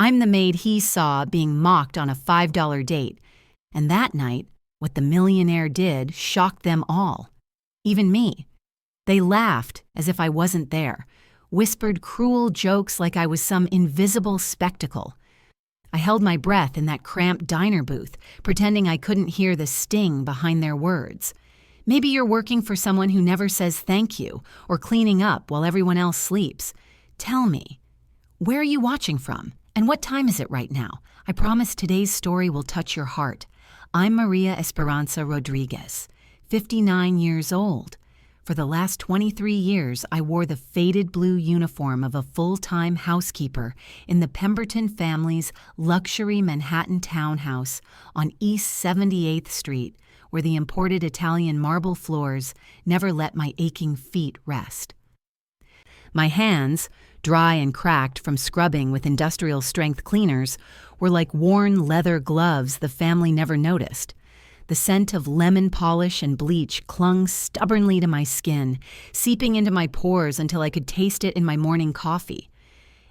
I'm the maid he saw being mocked on a $5 date. And that night, what the millionaire did shocked them all. Even me. They laughed as if I wasn't there, whispered cruel jokes like I was some invisible spectacle. I held my breath in that cramped diner booth, pretending I couldn't hear the sting behind their words. Maybe you're working for someone who never says thank you, or cleaning up while everyone else sleeps. Tell me, where are you watching from? And what time is it right now? I promise today's story will touch your heart. I'm Maria Esperanza Rodriguez, 59 years old. For the last 23 years, I wore the faded blue uniform of a full-time housekeeper in the Pemberton family's luxury Manhattan townhouse on East 78th Street, where the imported Italian marble floors never let my aching feet rest. My hands, dry and cracked from scrubbing with industrial-strength cleaners, were like worn leather gloves the family never noticed. The scent of lemon polish and bleach clung stubbornly to my skin, seeping into my pores until I could taste it in my morning coffee.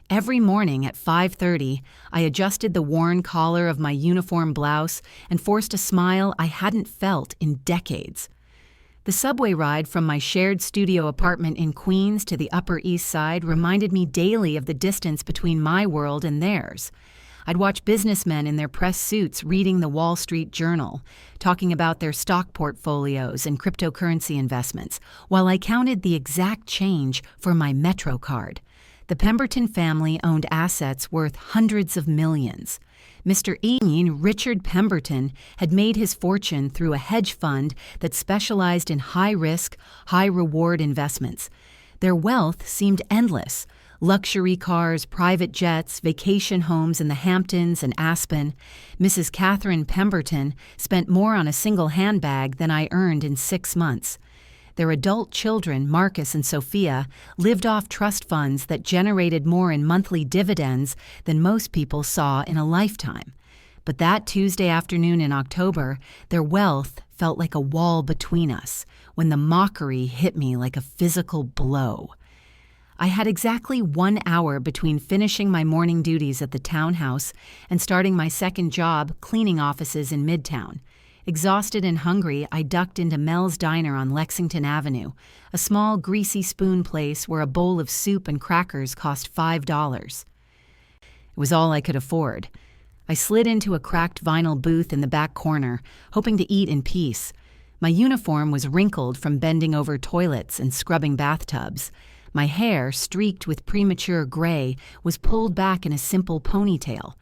Every morning at 5:30, I adjusted the worn collar of my uniform blouse and forced a smile I hadn't felt in decades. The subway ride from my shared studio apartment in Queens to the Upper East Side reminded me daily of the distance between my world and theirs. I'd watch businessmen in their press suits reading the Wall Street Journal, talking about their stock portfolios and cryptocurrency investments, while I counted the exact change for my Metro card. The Pemberton family owned assets worth hundreds of millions. Mr. Ian Richard Pemberton had made his fortune through a hedge fund that specialized in high-risk, high-reward investments. Their wealth seemed endless. Luxury cars, private jets, vacation homes in the Hamptons and Aspen. Mrs. Catherine Pemberton spent more on a single handbag than I earned in 6 months. Their adult children, Marcus and Sophia, lived off trust funds that generated more in monthly dividends than most people saw in a lifetime. But that Tuesday afternoon in October, their wealth felt like a wall between us, when the mockery hit me like a physical blow. I had exactly 1 hour between finishing my morning duties at the townhouse and starting my second job cleaning offices in Midtown. Exhausted and hungry, I ducked into Mel's Diner on Lexington Avenue, a small greasy spoon place where a bowl of soup and crackers cost $5. It was all I could afford. I slid into a cracked vinyl booth in the back corner, hoping to eat in peace. My uniform was wrinkled from bending over toilets and scrubbing bathtubs. My hair, streaked with premature gray, was pulled back in a simple ponytail.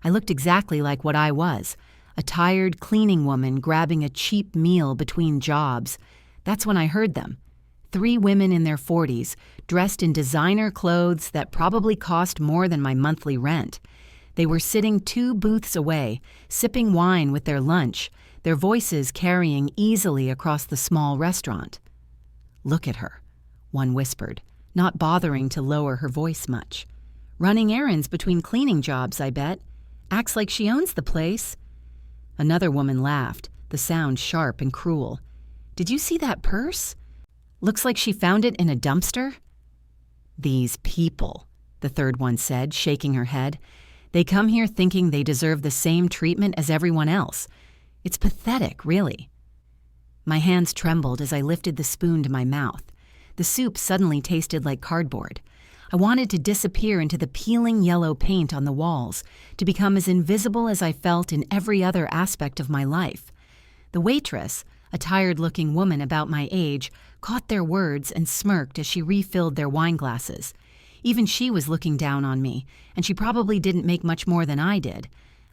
I looked exactly like what I was, a tired cleaning woman grabbing a cheap meal between jobs. That's when I heard them. 3 women in their 40s, dressed in designer clothes that probably cost more than my monthly rent. They were sitting 2 booths away, sipping wine with their lunch, their voices carrying easily across the small restaurant. "Look at her," one whispered, not bothering to lower her voice much. "Running errands between cleaning jobs, I bet. Acts like she owns the place." Another woman laughed, the sound sharp and cruel. "Did you see that purse? Looks like she found it in a dumpster." "These people," the third one said, shaking her head. "They come here thinking they deserve the same treatment as everyone else. It's pathetic, really." My hands trembled as I lifted the spoon to my mouth. The soup suddenly tasted like cardboard. I wanted to disappear into the peeling yellow paint on the walls, to become as invisible as I felt in every other aspect of my life. The waitress, a tired-looking woman about my age, caught their words and smirked as she refilled their wine glasses. Even she was looking down on me, and she probably didn't make much more than I did.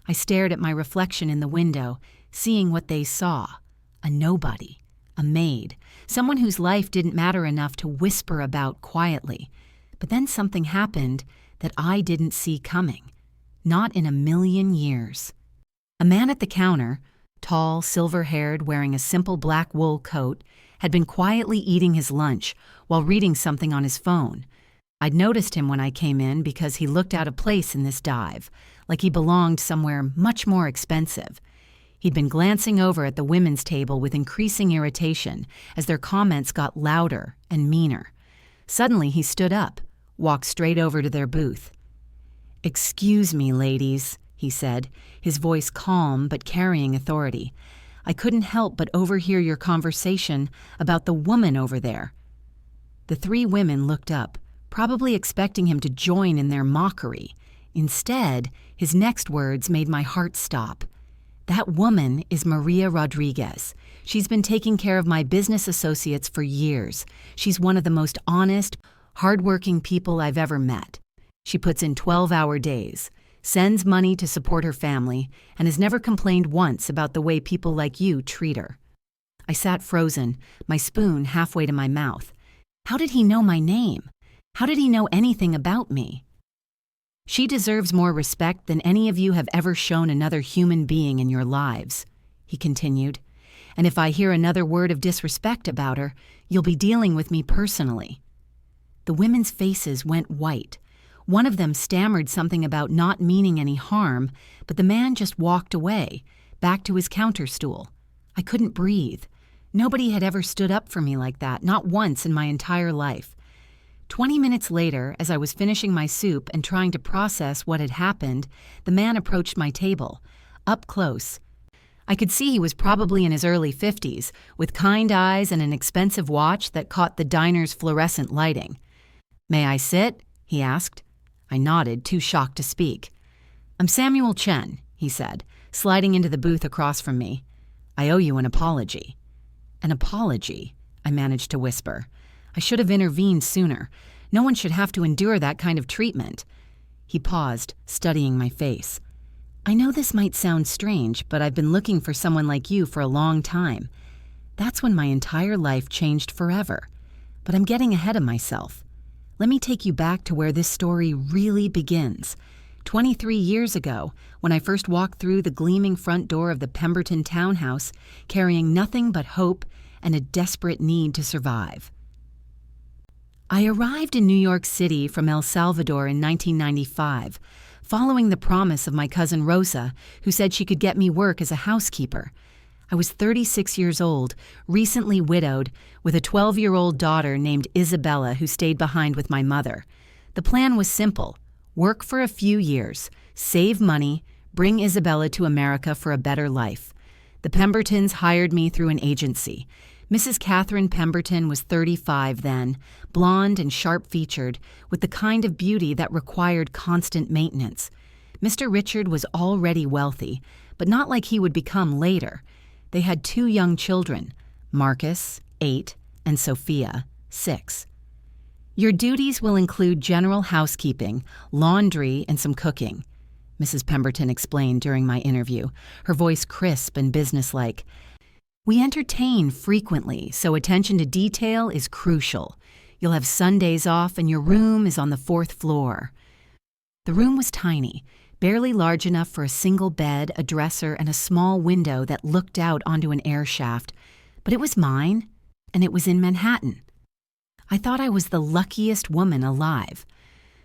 I stared at my reflection in the window, seeing what they saw: a nobody. A maid, someone whose life didn't matter enough to whisper about quietly. But then something happened that I didn't see coming. Not in a million years. A man at the counter, tall, silver-haired, wearing a simple black wool coat, had been quietly eating his lunch while reading something on his phone. I'd noticed him when I came in because he looked out of place in this dive, like he belonged somewhere much more expensive. He'd been glancing over at the women's table with increasing irritation as their comments got louder and meaner. Suddenly he stood up, walked straight over to their booth. "Excuse me, ladies," he said, his voice calm but carrying authority. "I couldn't help but overhear your conversation about the woman over there." The three women looked up, probably expecting him to join in their mockery. Instead, his next words made my heart stop. "That woman is Maria Rodriguez. She's been taking care of my business associates for years. She's one of the most honest, hardworking people I've ever met. She puts in 12-hour days, sends money to support her family, and has never complained once about the way people like you treat her." I sat frozen, my spoon halfway to my mouth. How did he know my name? How did he know anything about me? "She deserves more respect than any of you have ever shown another human being in your lives," he continued. "And if I hear another word of disrespect about her, you'll be dealing with me personally." The women's faces went white. One of them stammered something about not meaning any harm, but the man just walked away, back to his counter stool. I couldn't breathe. Nobody had ever stood up for me like that, not once in my entire life. 20 minutes later, as I was finishing my soup and trying to process what had happened, the man approached my table, up close. I could see he was probably in his early 50s, with kind eyes and an expensive watch that caught the diner's fluorescent lighting. "May I sit?" he asked. I nodded, too shocked to speak. "I'm Samuel Chen," he said, sliding into the booth across from me. "I owe you an apology." "An apology?" I managed to whisper. I should have intervened sooner. No one should have to endure that kind of treatment. He paused, studying my face. "I know this might sound strange, but I've been looking for someone like you for a long time. That's when my entire life changed forever. But I'm getting ahead of myself. Let me take you back to where this story really begins. 23 years ago, when I first walked through the gleaming front door of the Pemberton townhouse, carrying nothing but hope and a desperate need to survive. I arrived in New York City from El Salvador in 1995, following the promise of my cousin Rosa, who said she could get me work as a housekeeper. I was 36 years old, recently widowed, with a 12-year-old daughter named Isabella who stayed behind with my mother. The plan was simple: work for a few years, save money, bring Isabella to America for a better life. The Pembertons hired me through an agency. Mrs. Catherine Pemberton was 35 then, blonde and sharp-featured, with the kind of beauty that required constant maintenance. Mr. Richard was already wealthy, but not like he would become later. They had 2 young children, Marcus, 8, and Sophia, 6. "Your duties will include general housekeeping, laundry, and some cooking," Mrs. Pemberton explained during my interview, her voice crisp and businesslike. "We entertain frequently, so attention to detail is crucial. You'll have Sundays off, and your room is on the 4th floor." The room was tiny, barely large enough for a single bed, a dresser, and a small window that looked out onto an air shaft. But it was mine, and it was in Manhattan. I thought I was the luckiest woman alive.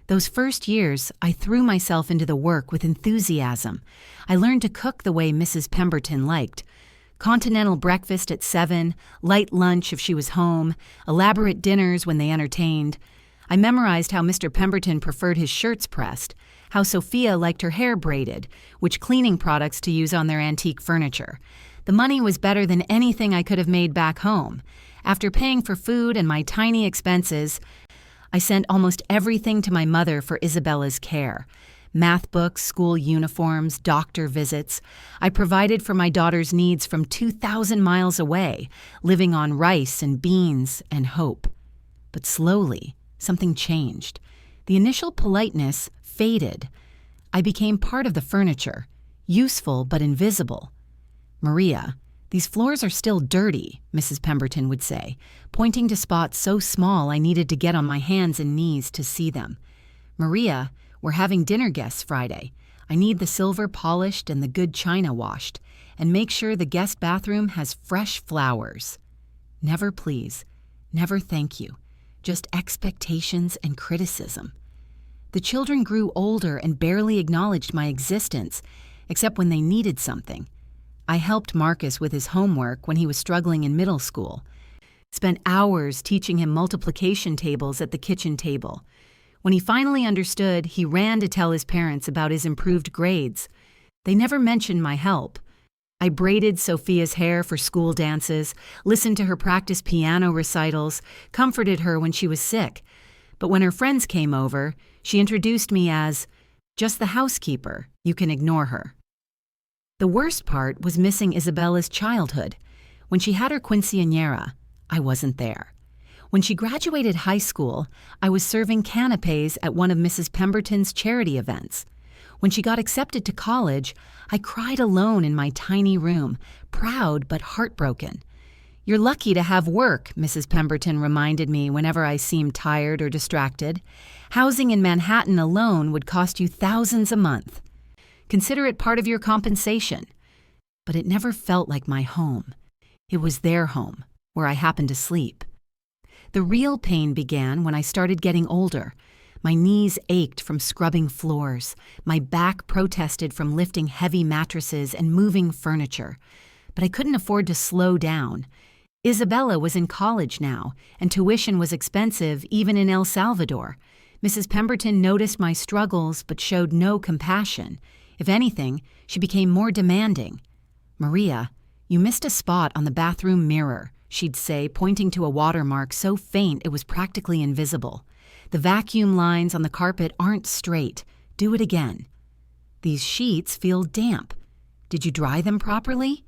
Those first years, I threw myself into the work with enthusiasm. I learned to cook the way Mrs. Pemberton liked. Continental breakfast at 7, light lunch if she was home, elaborate dinners when they entertained. I memorized how Mr. Pemberton preferred his shirts pressed, how Sophia liked her hair braided, which cleaning products to use on their antique furniture. The money was better than anything I could have made back home. After paying for food and my tiny expenses, I sent almost everything to my mother for Isabella's care. Math books, school uniforms, doctor visits. I provided for my daughter's needs from 2,000 miles away, living on rice and beans and hope. But slowly, something changed. The initial politeness faded. I became part of the furniture, useful but invisible. "Maria, these floors are still dirty," Mrs. Pemberton would say, pointing to spots so small I needed to get on my hands and knees to see them. "Maria, we're having dinner guests Friday. I need the silver polished and the good china washed, and make sure the guest bathroom has fresh flowers." Never please, never thank you, just expectations and criticism. The children grew older and barely acknowledged my existence, except when they needed something. I helped Marcus with his homework when he was struggling in middle school. Spent hours teaching him multiplication tables at the kitchen table. When he finally understood, he ran to tell his parents about his improved grades. They never mentioned my help. I braided Sophia's hair for school dances, listened to her practice piano recitals, comforted her when she was sick. But when her friends came over, she introduced me as just the housekeeper. You can ignore her. The worst part was missing Isabella's childhood. When she had her quinceañera, I wasn't there. When she graduated high school, I was serving canapés at one of Mrs. Pemberton's charity events. When she got accepted to college, I cried alone in my tiny room, proud but heartbroken. "You're lucky to have work," Mrs. Pemberton reminded me whenever I seemed tired or distracted. "Housing in Manhattan alone would cost you thousands a month. Consider it part of your compensation." But it never felt like my home. It was their home, where I happened to sleep. The real pain began when I started getting older. My knees ached from scrubbing floors. My back protested from lifting heavy mattresses and moving furniture. But I couldn't afford to slow down. Isabella was in college now, and tuition was expensive even in El Salvador. Mrs. Pemberton noticed my struggles but showed no compassion. If anything, she became more demanding. "Maria, you missed a spot on the bathroom mirror," she'd say, pointing to a watermark so faint it was practically invisible. "The vacuum lines on the carpet aren't straight. Do it again. These sheets feel damp. Did you dry them properly?"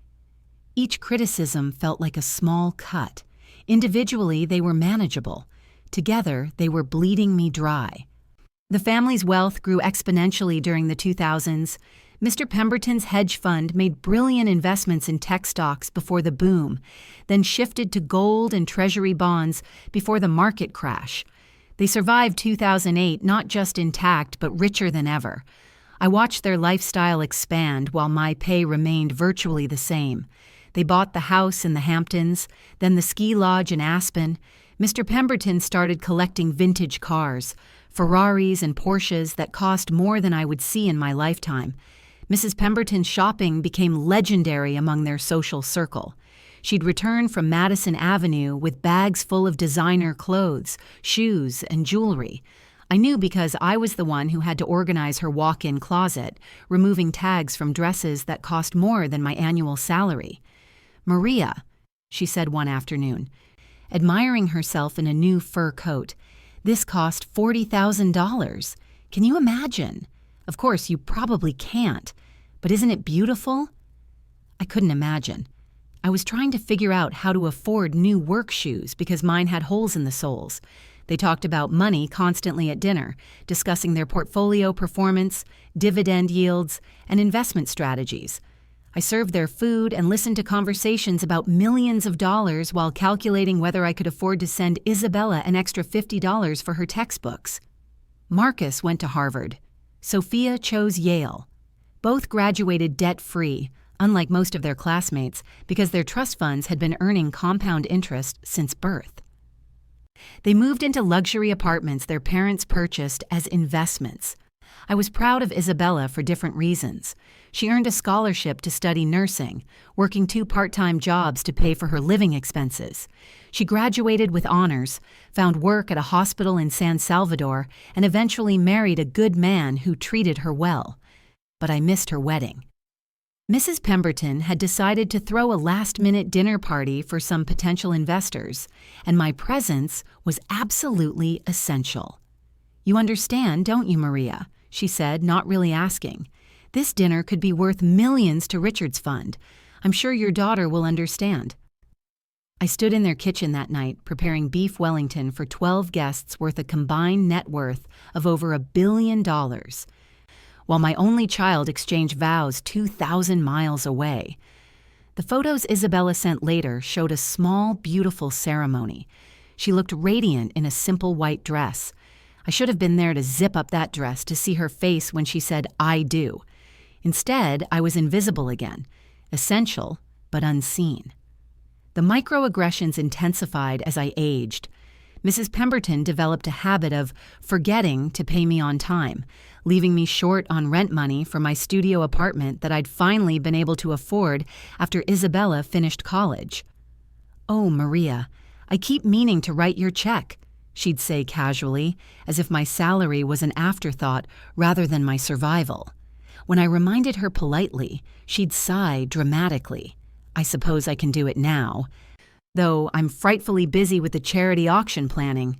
Each criticism felt like a small cut. Individually, they were manageable. Together, they were bleeding me dry. The family's wealth grew exponentially during the 2000s. Mr. Pemberton's hedge fund made brilliant investments in tech stocks before the boom, then shifted to gold and treasury bonds before the market crash. They survived 2008 not just intact but richer than ever. I watched their lifestyle expand while my pay remained virtually the same. They bought the house in the Hamptons, then the ski lodge in Aspen. Mr. Pemberton started collecting vintage cars, Ferraris and Porsches that cost more than I would see in my lifetime. Mrs. Pemberton's shopping became legendary among their social circle. She'd return from Madison Avenue with bags full of designer clothes, shoes, and jewelry. I knew because I was the one who had to organize her walk-in closet, removing tags from dresses that cost more than my annual salary. "Maria," she said one afternoon, admiring herself in a new fur coat, "this cost $40,000. Can you imagine? Of course, you probably can't, but isn't it beautiful?" I couldn't imagine. I was trying to figure out how to afford new work shoes because mine had holes in the soles. They talked about money constantly at dinner, discussing their portfolio performance, dividend yields, and investment strategies. I served their food and listened to conversations about millions of dollars while calculating whether I could afford to send Isabella an extra $50 for her textbooks. Marcus went to Harvard. Sophia chose Yale. Both graduated debt-free, unlike most of their classmates, because their trust funds had been earning compound interest since birth. They moved into luxury apartments their parents purchased as investments. I was proud of Isabella for different reasons. She earned a scholarship to study nursing, working 2 part-time jobs to pay for her living expenses. She graduated with honors, found work at a hospital in San Salvador, and eventually married a good man who treated her well. But I missed her wedding. Mrs. Pemberton had decided to throw a last-minute dinner party for some potential investors, and my presence was absolutely essential. "You understand, don't you, Maria?" she said, not really asking. "This dinner could be worth millions to Richard's fund. I'm sure your daughter will understand." I stood in their kitchen that night preparing beef Wellington for 12 guests worth a combined net worth of over $1 billion, while my only child exchanged vows 2,000 miles away. The photos Isabella sent later showed a small, beautiful ceremony. She looked radiant in a simple white dress. I should have been there to zip up that dress to see her face when she said, "I do." Instead, I was invisible again, essential but unseen. The microaggressions intensified as I aged. Mrs. Pemberton developed a habit of forgetting to pay me on time, leaving me short on rent money for my studio apartment that I'd finally been able to afford after Isabella finished college. "Oh, Maria, I keep meaning to write your check. she'd say casually, as if my salary was an afterthought rather than my survival. When I reminded her politely, she'd sigh dramatically. I suppose I can do it now, though I'm frightfully busy with the charity auction planning.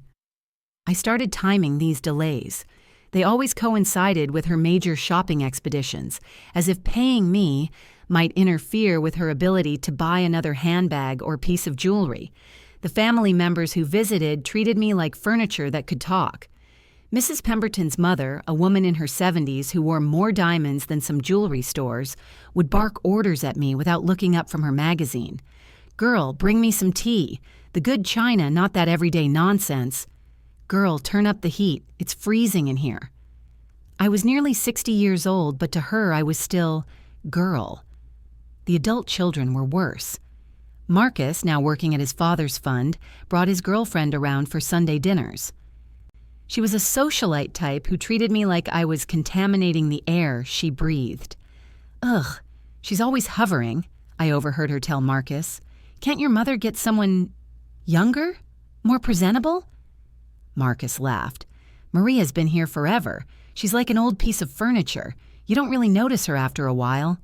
I started timing these delays. They always coincided with her major shopping expeditions, as if paying me might interfere with her ability to buy another handbag or piece of jewelry. The family members who visited treated me like furniture that could talk. Mrs. Pemberton's mother, a woman in her 70s who wore more diamonds than some jewelry stores, would bark orders at me without looking up from her magazine. "Girl, bring me some tea. The good china, not that everyday nonsense. Girl, turn up the heat. It's freezing in here." I was nearly 60 years old, but to her I was still girl. The adult children were worse. Marcus, now working at his father's fund, brought his girlfriend around for Sunday dinners. She was a socialite type who treated me like I was contaminating the air she breathed. "Ugh, she's always hovering," I overheard her tell Marcus. "Can't your mother get someone younger? More presentable?" Marcus laughed. "Maria's been here forever. She's like an old piece of furniture. You don't really notice her after a while."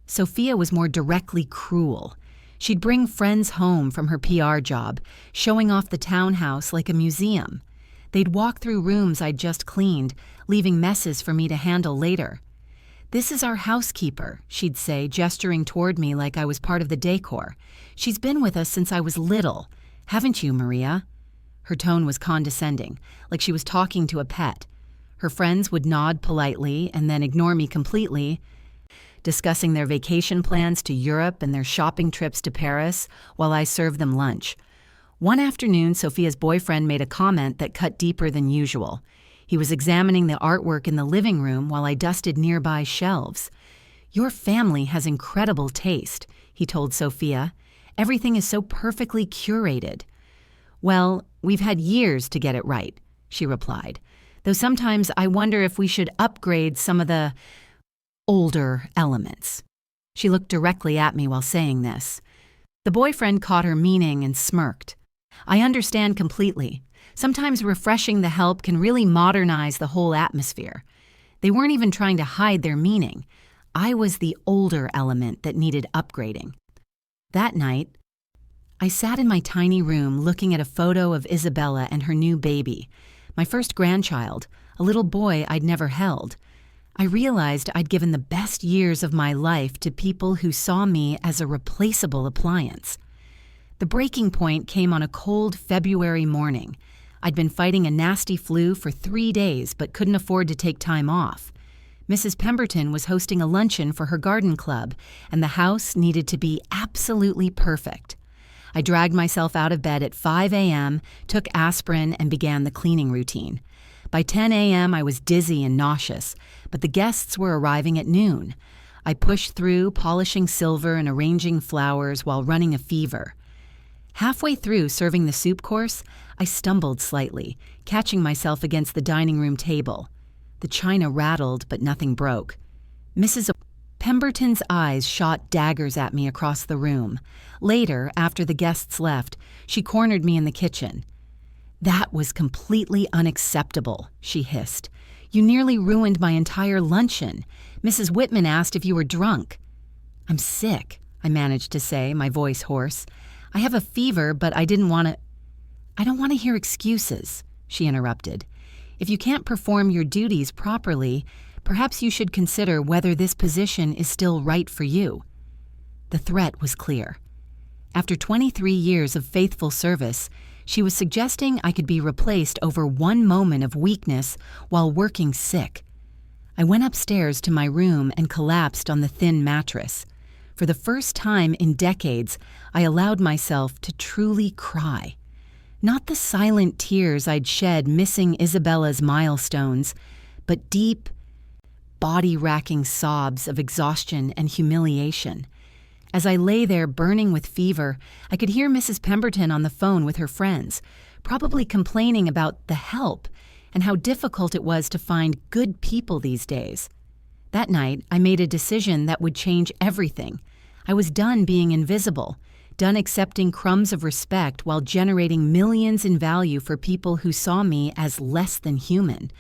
Sophia was more directly cruel. She'd bring friends home from her PR job, showing off the townhouse like a museum. They'd walk through rooms I'd just cleaned, leaving messes for me to handle later. "This is our housekeeper," she'd say, gesturing toward me like I was part of the decor. "She's been with us since I was little. Haven't you, Maria?" Her tone was condescending, like she was talking to a pet. Her friends would nod politely and then ignore me completely, discussing their vacation plans to Europe and their shopping trips to Paris while I served them lunch. One afternoon, Sophia's boyfriend made a comment that cut deeper than usual. He was examining the artwork in the living room while I dusted nearby shelves. "Your family has incredible taste," he told Sophia. "Everything is so perfectly curated." "Well, we've had years to get it right," she replied, "though sometimes I wonder if we should upgrade some of the older elements." She looked directly at me while saying this. The boyfriend caught her meaning and smirked. "I understand completely. Sometimes refreshing the help can really modernize the whole atmosphere." They weren't even trying to hide their meaning. I was the older element that needed upgrading. That night, I sat in my tiny room looking at a photo of Isabella and her new baby, my first grandchild, a little boy I'd never held. I realized I'd given the best years of my life to people who saw me as a replaceable appliance. The breaking point came on a cold February morning. I'd been fighting a nasty flu for 3 days but couldn't afford to take time off. Mrs. Pemberton was hosting a luncheon for her garden club, and the house needed to be absolutely perfect. I dragged myself out of bed at 5 a.m., took aspirin, and began the cleaning routine. By 10 a.m., I was dizzy and nauseous, but the guests were arriving at noon. I pushed through, polishing silver and arranging flowers while running a fever. Halfway through serving the soup course, I stumbled slightly, catching myself against the dining room table. The china rattled, but nothing broke. Mrs. Pemberton's eyes shot daggers at me across the room. Later, after the guests left, she cornered me in the kitchen. "That was completely unacceptable," she hissed. "You nearly ruined my entire luncheon. Mrs. Whitman asked if you were drunk." "I'm sick," I managed to say, my voice hoarse. "I have a fever, but I don't want to hear excuses," she interrupted. "If you can't perform your duties properly, perhaps you should consider whether this position is still right for you." The threat was clear. After 23 years of faithful service, she was suggesting I could be replaced over one moment of weakness while working sick. I went upstairs to my room and collapsed on the thin mattress. For the first time in decades, I allowed myself to truly cry. Not the silent tears I'd shed missing Isabella's milestones, but deep, body-racking sobs of exhaustion and humiliation. As I lay there burning with fever, I could hear Mrs. Pemberton on the phone with her friends, probably complaining about the help and how difficult it was to find good people these days. That night, I made a decision that would change everything. I was done being invisible. done accepting crumbs of respect while generating millions in value for people who saw me as less than human.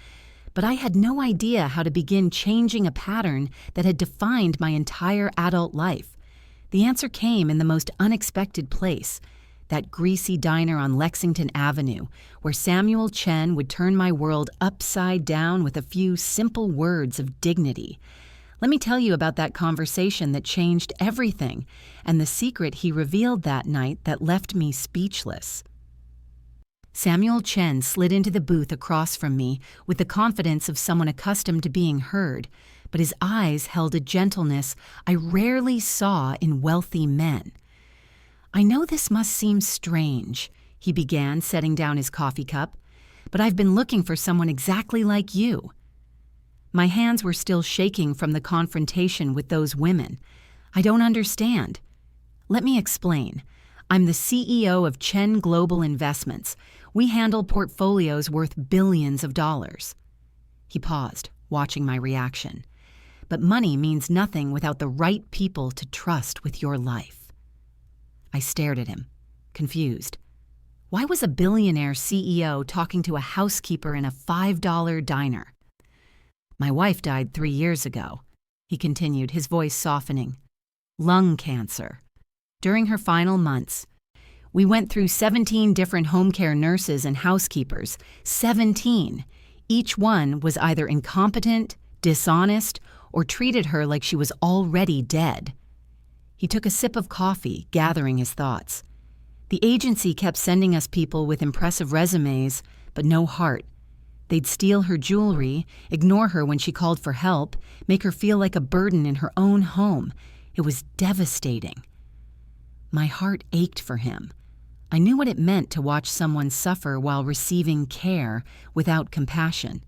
But I had no idea how to begin changing a pattern that had defined my entire adult life. The answer came in the most unexpected place, that greasy diner on Lexington Avenue, where Samuel Chen would turn my world upside down with a few simple words of dignity. Let me tell you about that conversation that changed everything, and the secret he revealed that night that left me speechless. Samuel Chen slid into the booth across from me with the confidence of someone accustomed to being heard, but his eyes held a gentleness I rarely saw in wealthy men. "I know this must seem strange," he began, setting down his coffee cup, "but I've been looking for someone exactly like you." My hands were still shaking from the confrontation with those women. "I don't understand." "Let me explain. I'm the CEO of Chen Global Investments. We handle portfolios worth billions of dollars." He paused, watching my reaction. "But money means nothing without the right people to trust with your life." I stared at him, confused. Why was a billionaire CEO talking to a housekeeper in a $5 diner? "My wife died 3 years ago," he continued, his voice softening. "Lung cancer. During her final months, we went through 17 different home care nurses and housekeepers. 17. Each one was either incompetent, dishonest, or treated her like she was already dead." He took a sip of coffee, gathering his thoughts. "The agency kept sending us people with impressive resumes, but no heart. They'd steal her jewelry, ignore her when she called for help, make her feel like a burden in her own home. It was devastating." My heart ached for him. I knew what it meant to watch someone suffer while receiving care without compassion.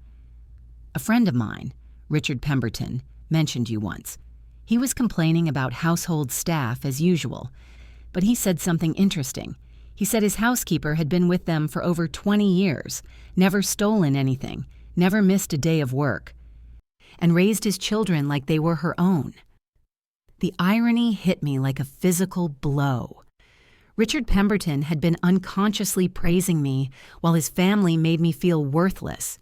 A friend of mine, Richard Pemberton, mentioned you once. He was complaining about household staff as usual, but he said something interesting. He said his housekeeper had been with them for over 20 years, never stolen anything, never missed a day of work, and raised his children like they were her own. The irony hit me like a physical blow. Richard Pemberton had been unconsciously praising me while his family made me feel worthless.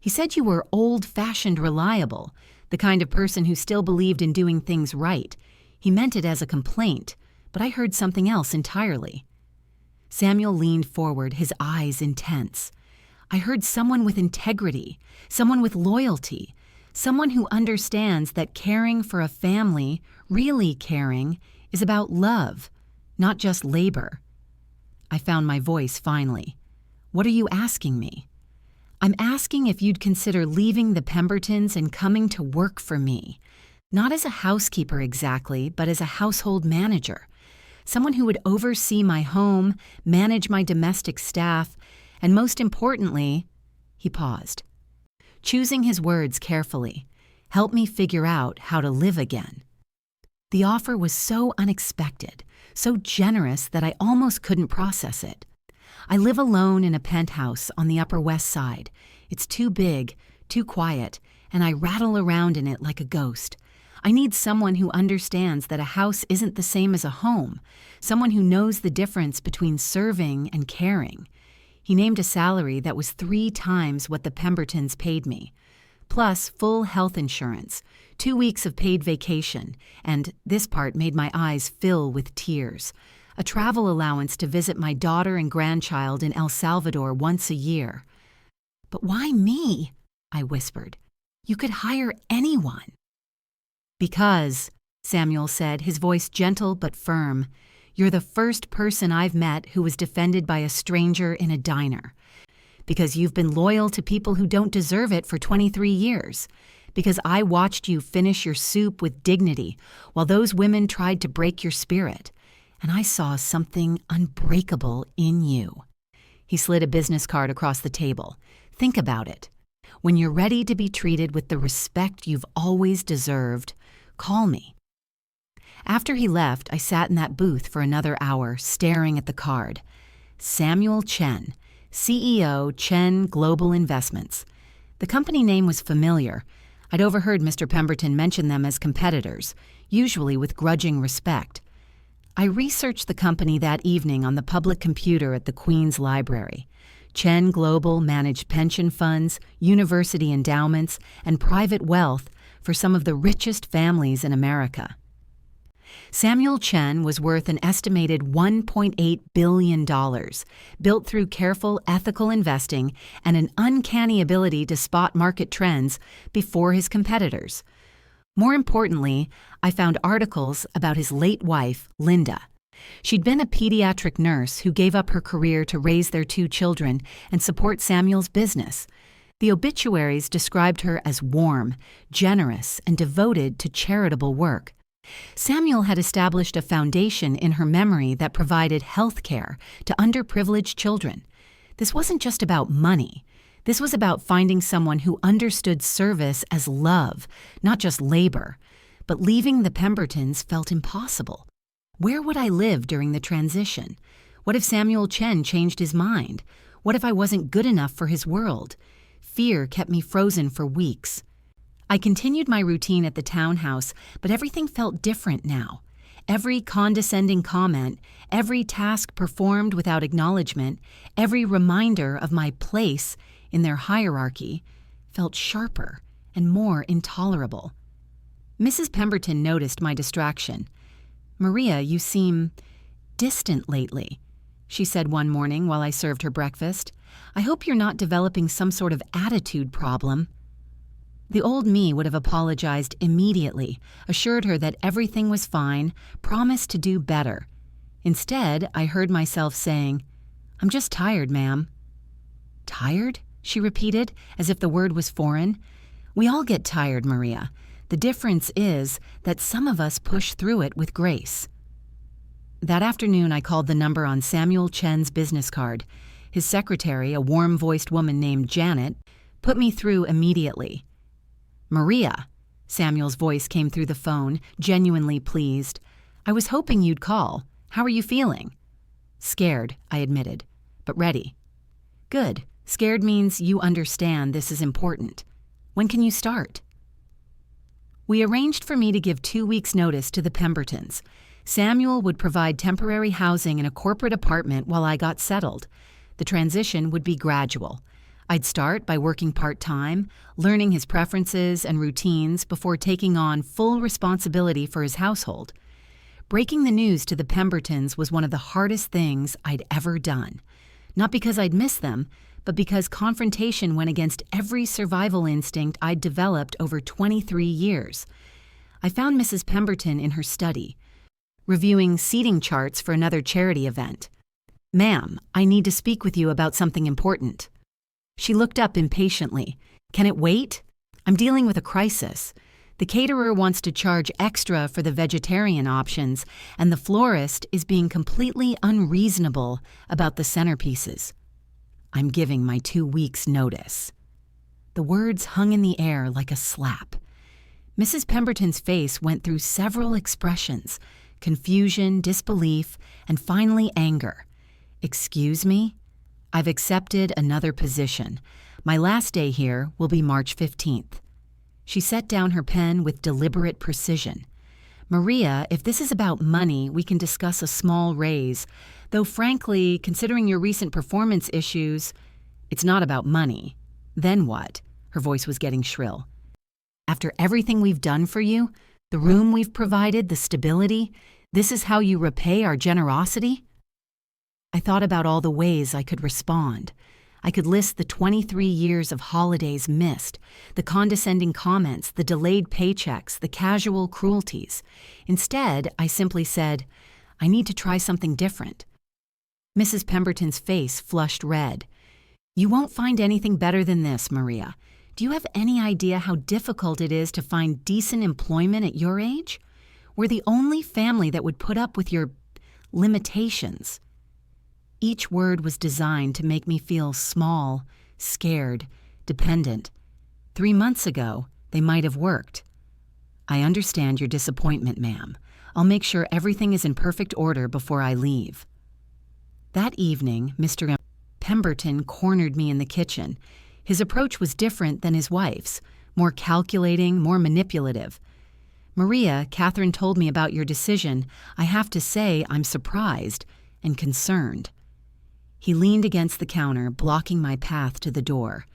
He said you were old-fashioned reliable, the kind of person who still believed in doing things right. He meant it as a complaint, but I heard something else entirely. Samuel leaned forward, his eyes intense. I heard someone with integrity, someone with loyalty, someone who understands that caring for a family, really caring, is about love, not just labor. I found my voice finally. "What are you asking me?" "I'm asking if you'd consider leaving the Pembertons and coming to work for me. Not as a housekeeper exactly, but as a household manager. Someone who would oversee my home, manage my domestic staff, and most importantly," he paused, choosing his words carefully, "help me figure out how to live again." The offer was so unexpected, so generous that I almost couldn't process it. I live alone in a penthouse on the Upper West Side. It's too big, too quiet, and I rattle around in it like a ghost. I need someone who understands that a house isn't the same as a home, someone who knows the difference between serving and caring. He named a salary that was 3 times what the Pembertons paid me, plus full health insurance, 2 weeks of paid vacation, and this part made my eyes fill with tears, a travel allowance to visit my daughter and grandchild in El Salvador once a year. "But why me?" I whispered. "You could hire anyone." "Because," Samuel said, his voice gentle but firm, "you're the first person I've met who was defended by a stranger in a diner. Because you've been loyal to people who don't deserve it for 23 years. Because I watched you finish your soup with dignity while those women tried to break your spirit. And I saw something unbreakable in you." He slid a business card across the table. "Think about it. When you're ready to be treated with the respect you've always deserved, call me." After he left, I sat in that booth for another hour, staring at the card. Samuel Chen, CEO, Chen Global Investments. The company name was familiar. I'd overheard Mr. Pemberton mention them as competitors, usually with grudging respect. I researched the company that evening on the public computer at the Queen's Library. Chen Global managed pension funds, university endowments, and private wealth for some of the richest families in America. Samuel Chen was worth an estimated $1.8 billion, built through careful ethical investing and an uncanny ability to spot market trends before his competitors. More importantly, I found articles about his late wife, Linda. She'd been a pediatric nurse who gave up her career to raise their 2 children and support Samuel's business. The obituaries described her as warm, generous, and devoted to charitable work. Samuel had established a foundation in her memory that provided health care to underprivileged children. This wasn't just about money. This was about finding someone who understood service as love, not just labor. But leaving the Pembertons felt impossible. Where would I live during the transition? What if Samuel Chen changed his mind? What if I wasn't good enough for his world? Fear kept me frozen for weeks. I continued my routine at the townhouse, but everything felt different now. Every condescending comment, every task performed without acknowledgement, every reminder of my place in their hierarchy felt sharper and more intolerable. Mrs. Pemberton noticed my distraction. "Maria, you seem distant lately," she said one morning while I served her breakfast. "I hope you're not developing some sort of attitude problem." The old me would have apologized immediately, assured her that everything was fine, promised to do better. Instead, I heard myself saying, "I'm just tired, ma'am." "Tired?" she repeated, as if the word was foreign. "We all get tired, Maria. The difference is that some of us push through it with grace." That afternoon, I called the number on Samuel Chen's business card. His secretary, a warm-voiced woman named Janet, put me through immediately. "Maria," Samuel's voice came through the phone, genuinely pleased. "I was hoping you'd call. How are you feeling?" "Scared," I admitted, "but ready." "Good. Scared means you understand this is important. When can you start?" We arranged for me to give 2 weeks' notice to the Pembertons. Samuel would provide temporary housing in a corporate apartment while I got settled. The transition would be gradual. I'd start by working part-time, learning his preferences and routines before taking on full responsibility for his household. Breaking the news to the Pembertons was one of the hardest things I'd ever done. Not because I'd missed them, but because confrontation went against every survival instinct I'd developed over 23 years. I found Mrs. Pemberton in her study, reviewing seating charts for another charity event. "Ma'am, I need to speak with you about something important." She looked up impatiently. "Can it wait? I'm dealing with a crisis. The caterer wants to charge extra for the vegetarian options, and the florist is being completely unreasonable about the centerpieces. I'm giving my 2 weeks' notice." The words hung in the air like a slap. Mrs. Pemberton's face went through several expressions: confusion, disbelief, and finally anger. "Excuse me? I've accepted another position. My last day here will be March 15th. She set down her pen with deliberate precision. "Maria, if this is about money, we can discuss a small raise. Though frankly, considering your recent performance issues, it's not about money." "Then what?" Her voice was getting shrill. "After everything we've done for you, the room we've provided, the stability, this is how you repay our generosity?" I thought about all the ways I could respond. I could list the 23 years of holidays missed, the condescending comments, the delayed paychecks, the casual cruelties. Instead, I simply said, "I need to try something different." Mrs. Pemberton's face flushed red. "You won't find anything better than this, Maria. Do you have any idea how difficult it is to find decent employment at your age? We're the only family that would put up with your limitations." Each word was designed to make me feel small, scared, dependent. 3 months ago, they might have worked. "I understand your disappointment, ma'am. I'll make sure everything is in perfect order before I leave." That evening, Mr. Pemberton cornered me in the kitchen. His approach was different than his wife's, more calculating, more manipulative. Maria, Catherine told me about your decision. I have to say I'm surprised and concerned. He leaned against the counter, blocking my path to the door.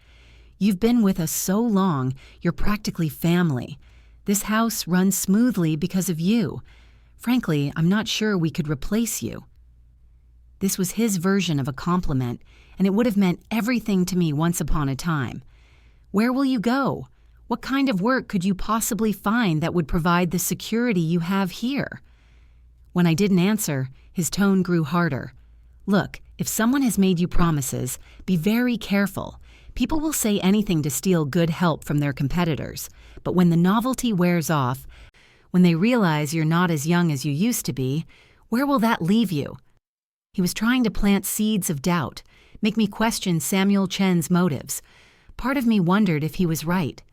You've been with us so long, you're practically family. This house runs smoothly because of you. Frankly, I'm not sure we could replace you. This was his version of a compliment, and it would have meant everything to me once upon a time. Where will you go? What kind of work could you possibly find that would provide the security you have here? When I didn't answer, his tone grew harder. Look, if someone has made you promises, be very careful. People will say anything to steal good help from their competitors, but when the novelty wears off, when they realize you're not as young as you used to be, where will that leave you? He was trying to plant seeds of doubt, make me question Samuel Chen's motives. Part of me wondered if he was right,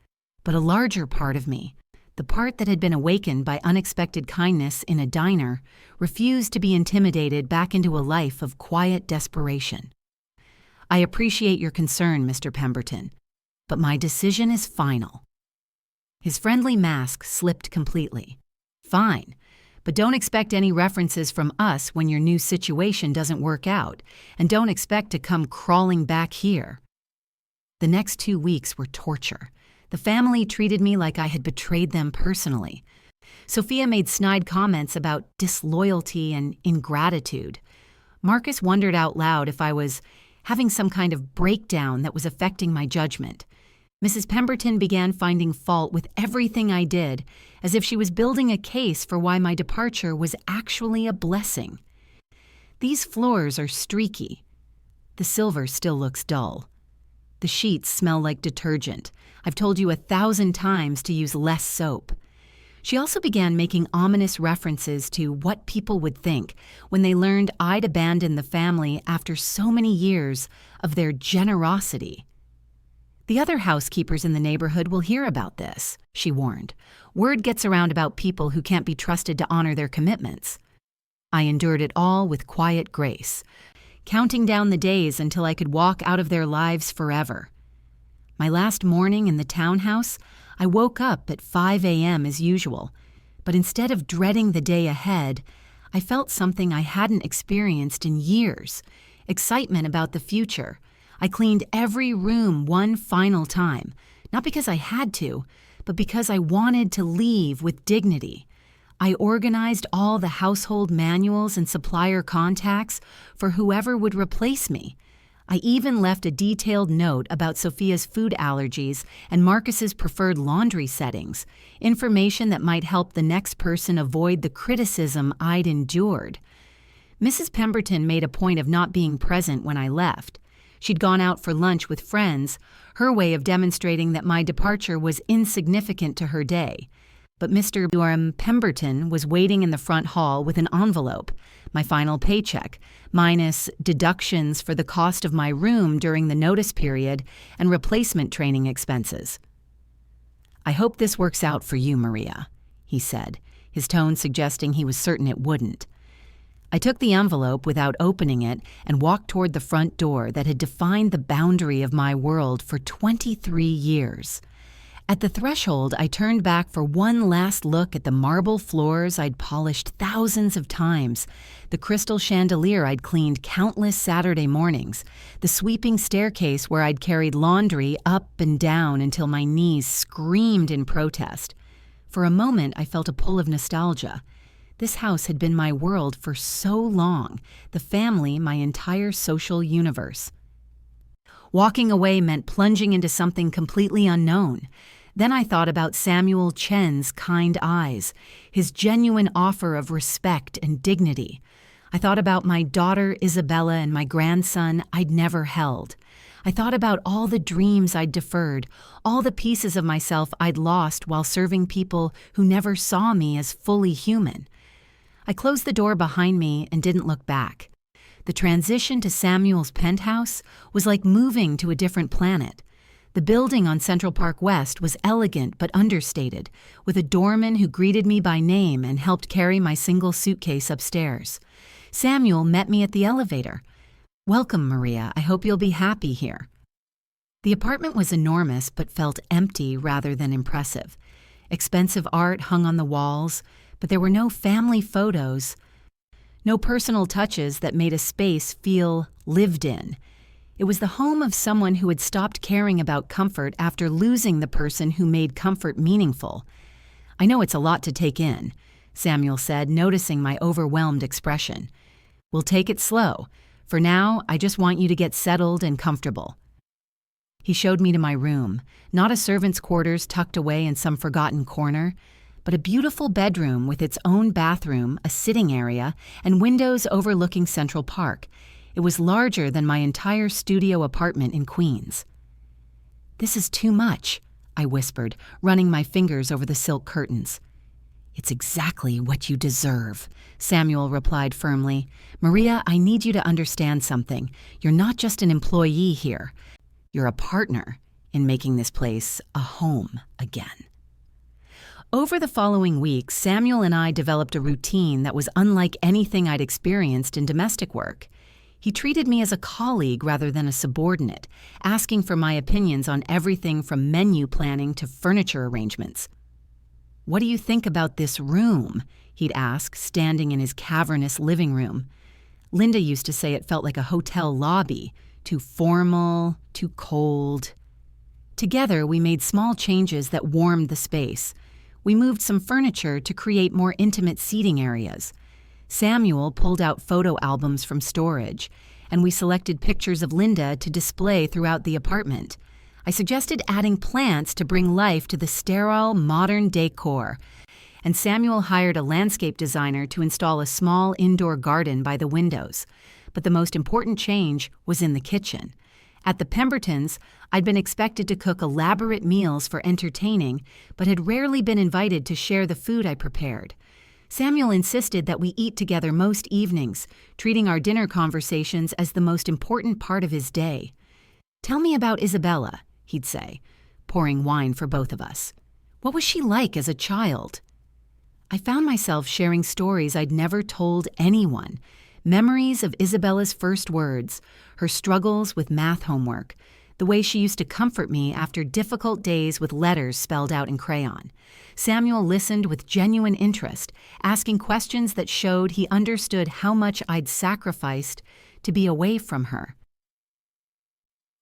but a larger part of me, the part that had been awakened by unexpected kindness in a diner, refused to be intimidated back into a life of quiet desperation. I appreciate your concern, Mr. Pemberton, but my decision is final. His friendly mask slipped completely. Fine, but don't expect any references from us when your new situation doesn't work out, and don't expect to come crawling back here. The next 2 weeks were torture. The family treated me like I had betrayed them personally. Sophia made snide comments about disloyalty and ingratitude. Marcus wondered out loud if I was having some kind of breakdown that was affecting my judgment. Mrs. Pemberton began finding fault with everything I did, as if she was building a case for why my departure was actually a blessing. These floors are streaky. The silver still looks dull. The sheets smell like detergent. I've told you 1,000 times to use less soap. She also began making ominous references to what people would think when they learned I'd abandoned the family after so many years of their generosity. The other housekeepers in the neighborhood will hear about this, she warned. Word gets around about people who can't be trusted to honor their commitments. I endured it all with quiet grace, counting down the days until I could walk out of their lives forever. My last morning in the townhouse, I woke up at 5 a.m. as usual, but instead of dreading the day ahead, I felt something I hadn't experienced in years, excitement about the future. I cleaned every room one final time, not because I had to, but because I wanted to leave with dignity. I organized all the household manuals and supplier contacts for whoever would replace me. I even left a detailed note about Sophia's food allergies and Marcus's preferred laundry settings, information that might help the next person avoid the criticism I'd endured. Mrs. Pemberton made a point of not being present when I left. She'd gone out for lunch with friends, her way of demonstrating that my departure was insignificant to her day. But Mr. Pemberton was waiting in the front hall with an envelope, my final paycheck, minus deductions for the cost of my room during the notice period and replacement training expenses. I hope this works out for you, Maria, he said, his tone suggesting he was certain it wouldn't. I took the envelope without opening it and walked toward the front door that had defined the boundary of my world for 23 years. At the threshold, I turned back for one last look at the marble floors I'd polished thousands of times, the crystal chandelier I'd cleaned countless Saturday mornings, the sweeping staircase where I'd carried laundry up and down until my knees screamed in protest. For a moment, I felt a pull of nostalgia. This house had been my world for so long, the family my entire social universe. Walking away meant plunging into something completely unknown. Then I thought about Samuel Chen's kind eyes, his genuine offer of respect and dignity. I thought about my daughter Isabella and my grandson I'd never held. I thought about all the dreams I'd deferred, all the pieces of myself I'd lost while serving people who never saw me as fully human. I closed the door behind me and didn't look back. The transition to Samuel's penthouse was like moving to a different planet. The building on Central Park West was elegant but understated, with a doorman who greeted me by name and helped carry my single suitcase upstairs. Samuel met me at the elevator. "Welcome, Maria. I hope you'll be happy here." The apartment was enormous but felt empty rather than impressive. Expensive art hung on the walls, but there were no family photos, no personal touches that made a space feel lived in. It was the home of someone who had stopped caring about comfort after losing the person who made comfort meaningful. "I know it's a lot to take in," Samuel said, noticing my overwhelmed expression. "We'll take it slow. For now, I just want you to get settled and comfortable." He showed me to my room, not a servant's quarters tucked away in some forgotten corner, but a beautiful bedroom with its own bathroom, a sitting area, and windows overlooking Central Park. It was larger than my entire studio apartment in Queens. "This is too much," I whispered, running my fingers over the silk curtains. "It's exactly what you deserve," Samuel replied firmly. "Maria, I need you to understand something. You're not just an employee here. You're a partner in making this place a home again." Over the following weeks, Samuel and I developed a routine that was unlike anything I'd experienced in domestic work. He treated me as a colleague rather than a subordinate, asking for my opinions on everything from menu planning to furniture arrangements. "What do you think about this room?" he'd ask, standing in his cavernous living room. Linda used to say it felt like a hotel lobby, too formal, too cold. Together, we made small changes that warmed the space. We moved some furniture to create more intimate seating areas. Samuel pulled out photo albums from storage, and we selected pictures of Linda to display throughout the apartment. I suggested adding plants to bring life to the sterile, modern decor, and Samuel hired a landscape designer to install a small indoor garden by the windows. But the most important change was in the kitchen. At the Pembertons, I'd been expected to cook elaborate meals for entertaining, but had rarely been invited to share the food I prepared. Samuel insisted that we eat together most evenings, treating our dinner conversations as the most important part of his day. "Tell me about Isabella," he'd say, pouring wine for both of us. "What was she like as a child?" I found myself sharing stories I'd never told anyone. Memories of Isabella's first words, her struggles with math homework, the way she used to comfort me after difficult days with letters spelled out in crayon. Samuel listened with genuine interest, asking questions that showed he understood how much I'd sacrificed to be away from her.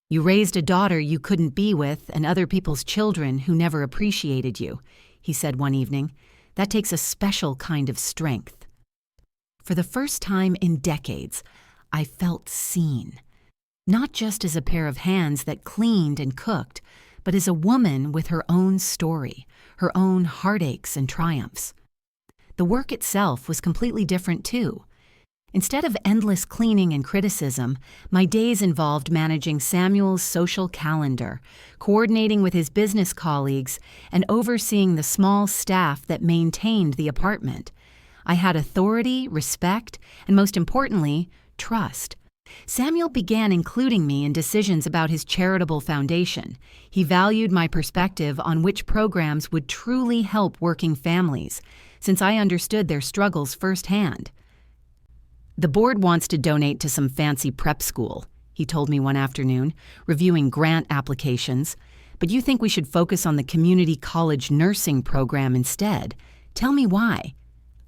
"You raised a daughter you couldn't be with and other people's children who never appreciated you," he said one evening. "That takes a special kind of strength." For the first time in decades, I felt seen. Not just as a pair of hands that cleaned and cooked, but as a woman with her own story, her own heartaches and triumphs. The work itself was completely different too. Instead of endless cleaning and criticism, my days involved managing Samuel's social calendar, coordinating with his business colleagues, and overseeing the small staff that maintained the apartment. I had authority, respect, and most importantly, trust. Samuel began including me in decisions about his charitable foundation. He valued my perspective on which programs would truly help working families, since I understood their struggles firsthand. "The board wants to donate to some fancy prep school," he told me one afternoon, reviewing grant applications, "but you think we should focus on the community college nursing program instead. Tell me why."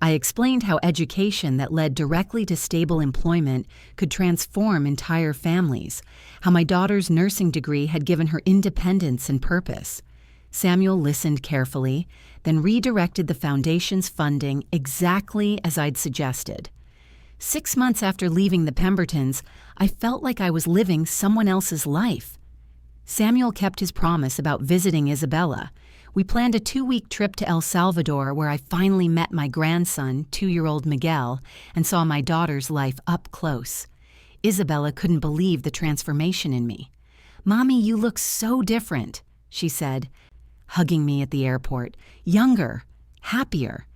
I explained how education that led directly to stable employment could transform entire families, how my daughter's nursing degree had given her independence and purpose. Samuel listened carefully, then redirected the foundation's funding exactly as I'd suggested. 6 months after leaving the Pembertons, I felt like I was living someone else's life. Samuel kept his promise about visiting Isabella. We planned a 2-week trip to El Salvador where I finally met my grandson, 2-year-old Miguel, and saw my daughter's life up close. Isabella couldn't believe the transformation in me. "Mommy, you look so different," she said, hugging me at the airport. "Younger, happier."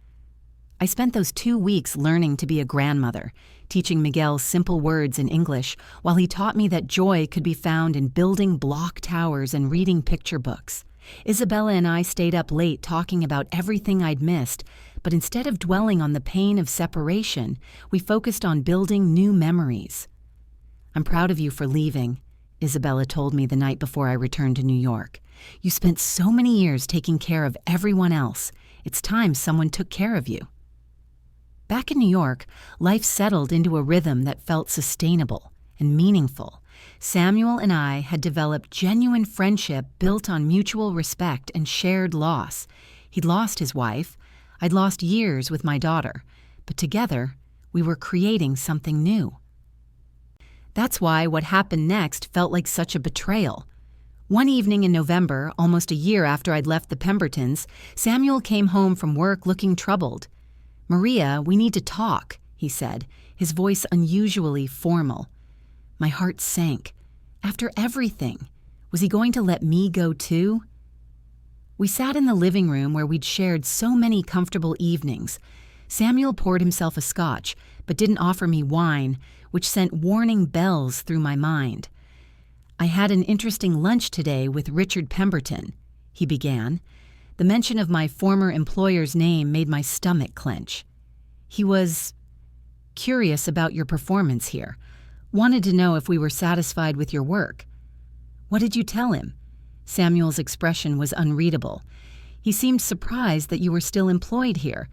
I spent those 2 weeks learning to be a grandmother, teaching Miguel simple words in English while he taught me that joy could be found in building block towers and reading picture books. Isabella and I stayed up late talking about everything I'd missed, but instead of dwelling on the pain of separation, we focused on building new memories. "I'm proud of you for leaving," Isabella told me the night before I returned to New York. You spent so many years taking care of everyone else. It's time someone took care of you. Back in New York, life settled into a rhythm that felt sustainable and meaningful. Samuel and I had developed genuine friendship built on mutual respect and shared loss. He'd lost his wife. I'd lost years with my daughter. But together, we were creating something new. That's why what happened next felt like such a betrayal. One evening in November, almost a year after I'd left the Pembertons, Samuel came home from work looking troubled. "Maria, we need to talk," he said, his voice unusually formal. My heart sank. After everything, was he going to let me go too? We sat in the living room where we'd shared so many comfortable evenings. Samuel poured himself a scotch, but didn't offer me wine, which sent warning bells through my mind. "I had an interesting lunch today with Richard Pemberton," he began. The mention of my former employer's name made my stomach clench. "He was curious about your performance here. Wanted to know if we were satisfied with your work." "What did you tell him?" Samuel's expression was unreadable. "He seemed surprised that you were still employed here.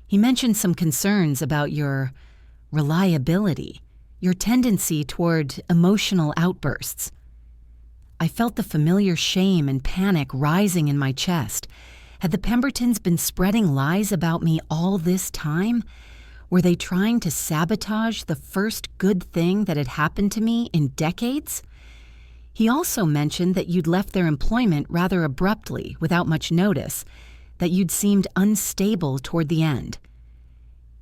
He mentioned some concerns about your reliability, your tendency toward emotional outbursts." I felt the familiar shame and panic rising in my chest. Had the Pembertons been spreading lies about me all this time? Were they trying to sabotage the first good thing that had happened to me in decades? He also mentioned that you'd left their employment rather abruptly, without much notice, that you'd seemed unstable toward the end.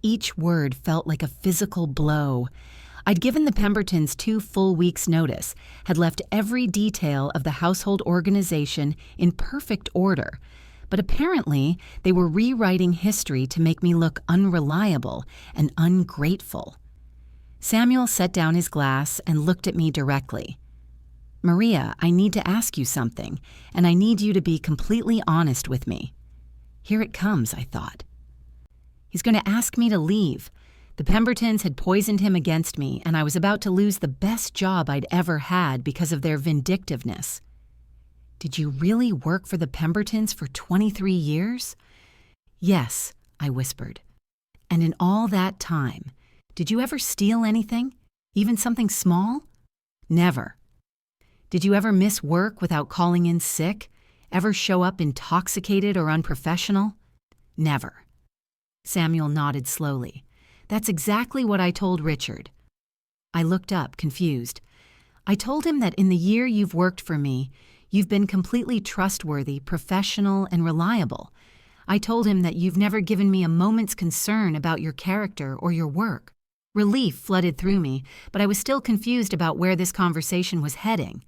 Each word felt like a physical blow. I'd given the Pembertons 2 full weeks' notice, had left every detail of the household organization in perfect order, but apparently they were rewriting history to make me look unreliable and ungrateful. Samuel set down his glass and looked at me directly. "Maria, I need to ask you something, and I need you to be completely honest with me." Here it comes, I thought. He's going to ask me to leave. The Pembertons had poisoned him against me, and I was about to lose the best job I'd ever had because of their vindictiveness. "Did you really work for the Pembertons for 23 years? "Yes," I whispered. "And in all that time, did you ever steal anything? Even something small?" "Never." "Did you ever miss work without calling in sick? Ever show up intoxicated or unprofessional?" "Never." Samuel nodded slowly. "That's exactly what I told Richard." I looked up, confused. "I told him that in the year you've worked for me, you've been completely trustworthy, professional, and reliable. I told him that you've never given me a moment's concern about your character or your work." Relief flooded through me, but I was still confused about where this conversation was heading.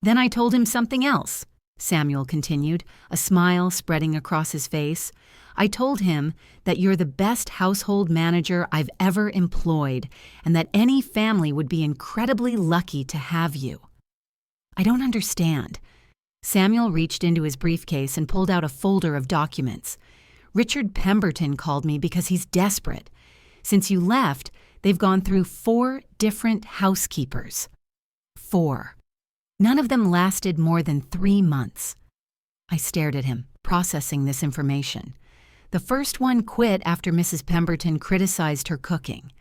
"Then I told him something else," Samuel continued, a smile spreading across his face. "I told him that you're the best household manager I've ever employed, and that any family would be incredibly lucky to have you." "I don't understand." Samuel reached into his briefcase and pulled out a folder of documents. "Richard Pemberton called me because he's desperate. Since you left, they've gone through 4 different housekeepers. 4. None of them lasted more than 3 months. I stared at him, processing this information. The first one quit after Mrs. Pemberton criticized her cooking.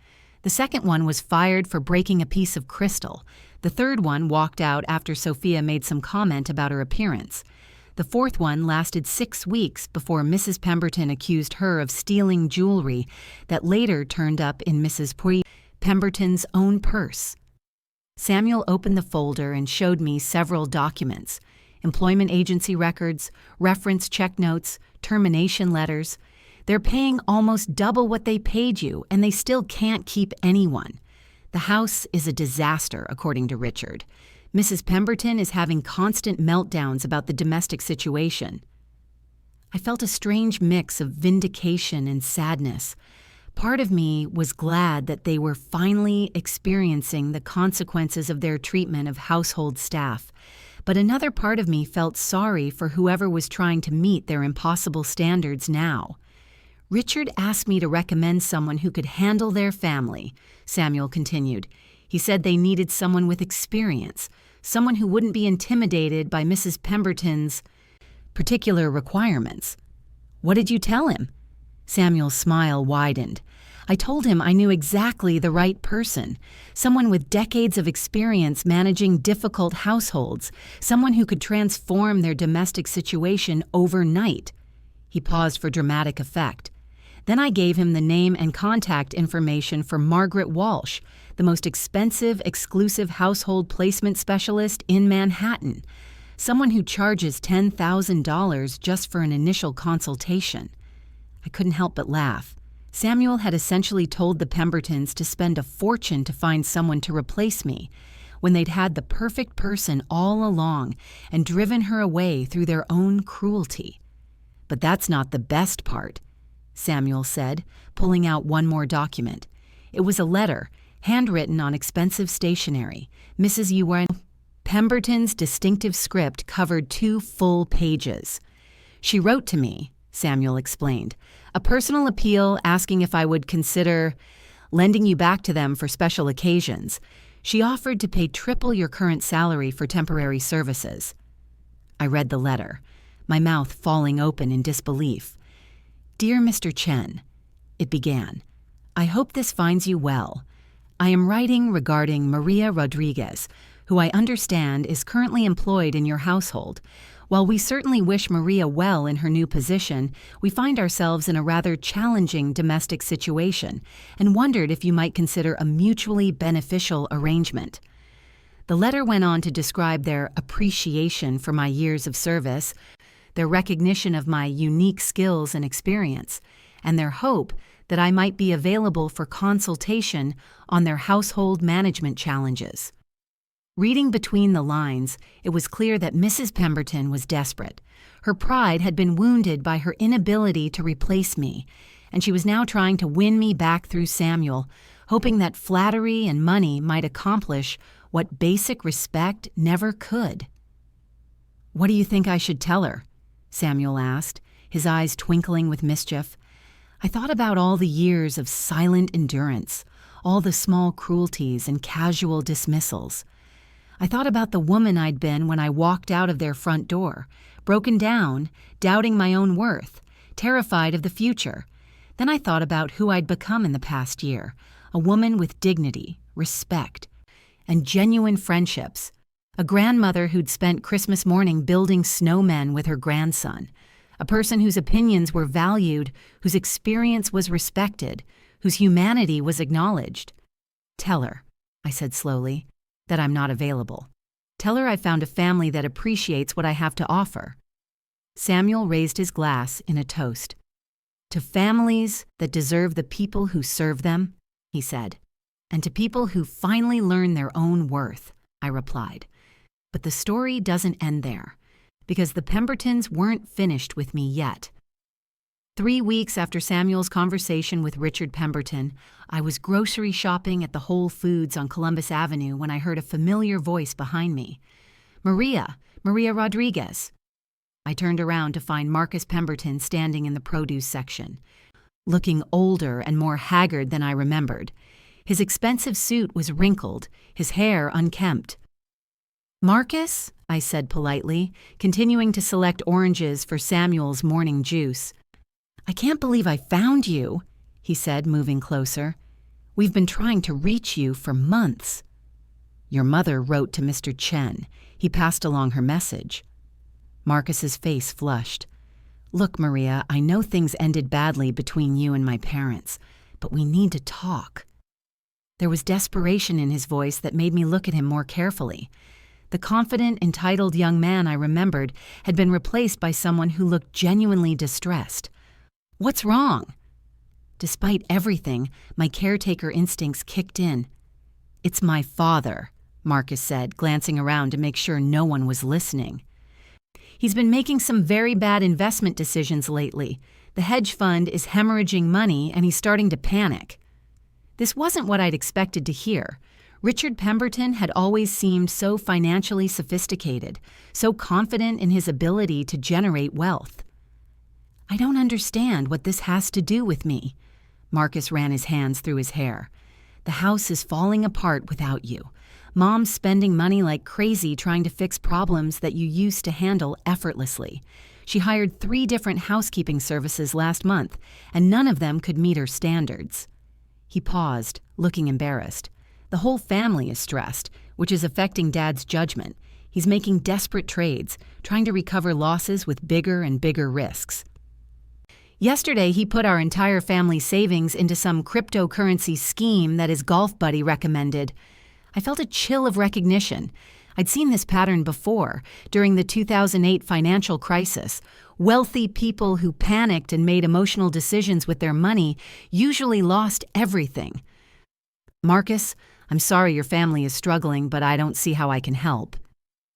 The second one was fired for breaking a piece of crystal. The third one walked out after Sophia made some comment about her appearance. The fourth one lasted 6 weeks before Mrs. Pemberton accused her of stealing jewelry that later turned up in Mrs. Pemberton's own purse. Samuel opened the folder and showed me several documents: employment agency records, reference check notes, termination letters. They're paying almost double what they paid you, and they still can't keep anyone. The house is a disaster, according to Richard. Mrs. Pemberton is having constant meltdowns about the domestic situation. I felt a strange mix of vindication and sadness. Part of me was glad that they were finally experiencing the consequences of their treatment of household staff, but another part of me felt sorry for whoever was trying to meet their impossible standards now. "Richard asked me to recommend someone who could handle their family," Samuel continued. "He said they needed someone with experience, someone who wouldn't be intimidated by Mrs. Pemberton's particular requirements. What did you tell him? Samuel's smile widened. I told him I knew exactly the right person, someone with decades of experience managing difficult households, someone who could transform their domestic situation overnight. He paused for dramatic effect. Then I gave him the name and contact information for Margaret Walsh, the most expensive, exclusive household placement specialist in Manhattan, someone who charges $10,000 just for an initial consultation. I couldn't help but laugh. Samuel had essentially told the Pembertons to spend a fortune to find someone to replace me, when they'd had the perfect person all along and driven her away through their own cruelty. But that's not the best part, Samuel said, pulling out one more document. It was a letter, handwritten on expensive stationery. Mrs. Ewan Pemberton's distinctive script covered 2 full pages. She wrote to me, Samuel explained, a personal appeal asking if I would consider lending you back to them for special occasions. She offered to pay triple your current salary for temporary services. I read the letter, my mouth falling open in disbelief. Dear Mr. Chen, it began, I hope this finds you well. I am writing regarding Maria Rodriguez, who I understand is currently employed in your household. While we certainly wish Maria well in her new position, we find ourselves in a rather challenging domestic situation and wondered if you might consider a mutually beneficial arrangement. The letter went on to describe their appreciation for my years of service, their recognition of my unique skills and experience, and their hope that I might be available for consultation on their household management challenges. Reading between the lines, it was clear that Mrs. Pemberton was desperate. Her pride had been wounded by her inability to replace me, and she was now trying to win me back through Samuel, hoping that flattery and money might accomplish what basic respect never could. What do you think I should tell her? Samuel asked, his eyes twinkling with mischief. I thought about all the years of silent endurance, all the small cruelties and casual dismissals. I thought about the woman I'd been when I walked out of their front door, broken down, doubting my own worth, terrified of the future. Then I thought about who I'd become in the past year, a woman with dignity, respect, and genuine friendships, a grandmother who'd spent Christmas morning building snowmen with her grandson, a person whose opinions were valued, whose experience was respected, whose humanity was acknowledged. Tell her, I said slowly, that I'm not available. Tell her I found a family that appreciates what I have to offer. Samuel raised his glass in a toast. To families that deserve the people who serve them, he said, and to people who finally learn their own worth, I replied. But the story doesn't end there, because the Pembertons weren't finished with me yet. 3 weeks after Samuel's conversation with Richard Pemberton, I was grocery shopping at the Whole Foods on Columbus Avenue when I heard a familiar voice behind me. Maria Rodriguez. I turned around to find Marcus Pemberton standing in the produce section, looking older and more haggard than I remembered. His expensive suit was wrinkled, his hair unkempt. Marcus, I said politely, continuing to select oranges for Samuel's morning juice. I can't believe I found you, he said, moving closer. We've been trying to reach you for months. Your mother wrote to Mr. Chen. He passed along her message. Marcus's face flushed. Look, Maria, I know things ended badly between you and my parents, but we need to talk. There was desperation in his voice that made me look at him more carefully. The confident, entitled young man I remembered had been replaced by someone who looked genuinely distressed. What's wrong? Despite everything, my caretaker instincts kicked in. It's my father, Marcus said, glancing around to make sure no one was listening. He's been making some very bad investment decisions lately. The hedge fund is hemorrhaging money and he's starting to panic. This wasn't what I'd expected to hear. Richard Pemberton had always seemed so financially sophisticated, so confident in his ability to generate wealth. I don't understand what this has to do with me. Marcus ran his hands through his hair. The house is falling apart without you. Mom's spending money like crazy trying to fix problems that you used to handle effortlessly. She hired 3 different housekeeping services last month, and none of them could meet her standards. He paused, looking embarrassed. The whole family is stressed, which is affecting Dad's judgment. He's making desperate trades, trying to recover losses with bigger and bigger risks. Yesterday, he put our entire family's savings into some cryptocurrency scheme that his golf buddy recommended. I felt a chill of recognition. I'd seen this pattern before, during the 2008 financial crisis. Wealthy people who panicked and made emotional decisions with their money usually lost everything. "Marcus, I'm sorry your family is struggling, but I don't see how I can help."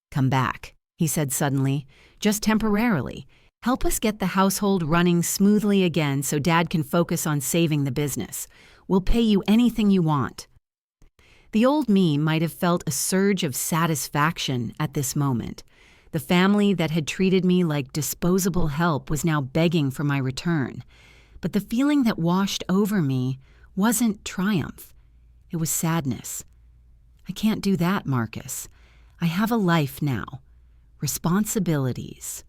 "Come back," he said suddenly, "just temporarily. Help us get the household running smoothly again so Dad can focus on saving the business. We'll pay you anything you want." The old me might have felt a surge of satisfaction at this moment. The family that had treated me like disposable help was now begging for my return. But the feeling that washed over me wasn't triumph. It was sadness. "I can't do that, Marcus. I have a life now. Responsibilities.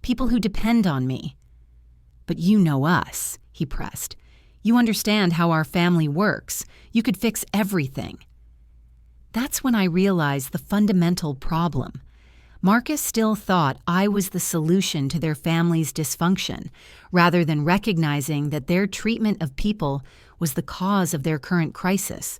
People who depend on me." "But you know us," he pressed. "You understand how our family works. You could fix everything." That's when I realized the fundamental problem. Marcus still thought I was the solution to their family's dysfunction, rather than recognizing that their treatment of people was the cause of their current crisis.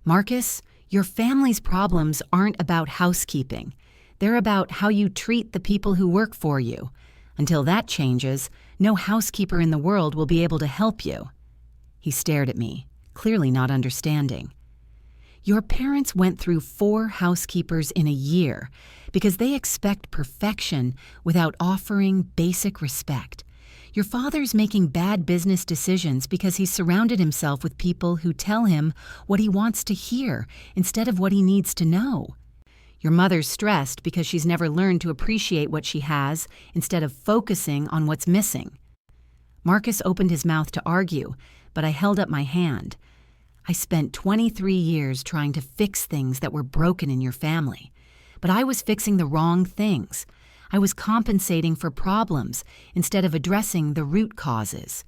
"Marcus, your family's problems aren't about housekeeping. They're about how you treat the people who work for you. Until that changes, no housekeeper in the world will be able to help you." He stared at me, clearly not understanding. "Your parents went through 4 housekeepers in a year because they expect perfection without offering basic respect. Your father's making bad business decisions because he's surrounded himself with people who tell him what he wants to hear instead of what he needs to know. Your mother's stressed because she's never learned to appreciate what she has instead of focusing on what's missing." Marcus opened his mouth to argue, but I held up my hand. "I spent 23 years trying to fix things that were broken in your family. But I was fixing the wrong things. I was compensating for problems instead of addressing the root causes."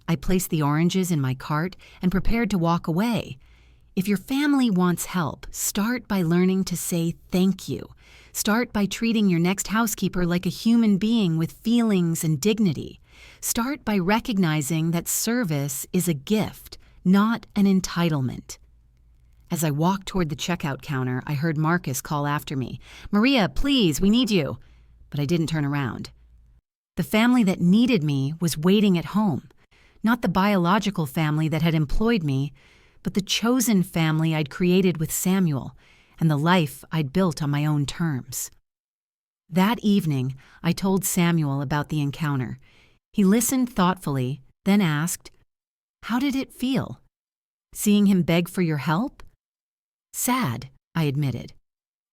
I placed the oranges in my cart and prepared to walk away. If your family wants help, start by learning to say thank you. Start by treating your next housekeeper like a human being with feelings and dignity. Start by recognizing that service is a gift, not an entitlement. As I walked toward the checkout counter, I heard Marcus call after me, "Maria, please, we need you." But I didn't turn around. The family that needed me was waiting at home. Not the biological family that had employed me, but the chosen family I'd created with Samuel and the life I'd built on my own terms. That evening, I told Samuel about the encounter. He listened thoughtfully, then asked, "How did it feel? Seeing him beg for your help?" "Sad," I admitted.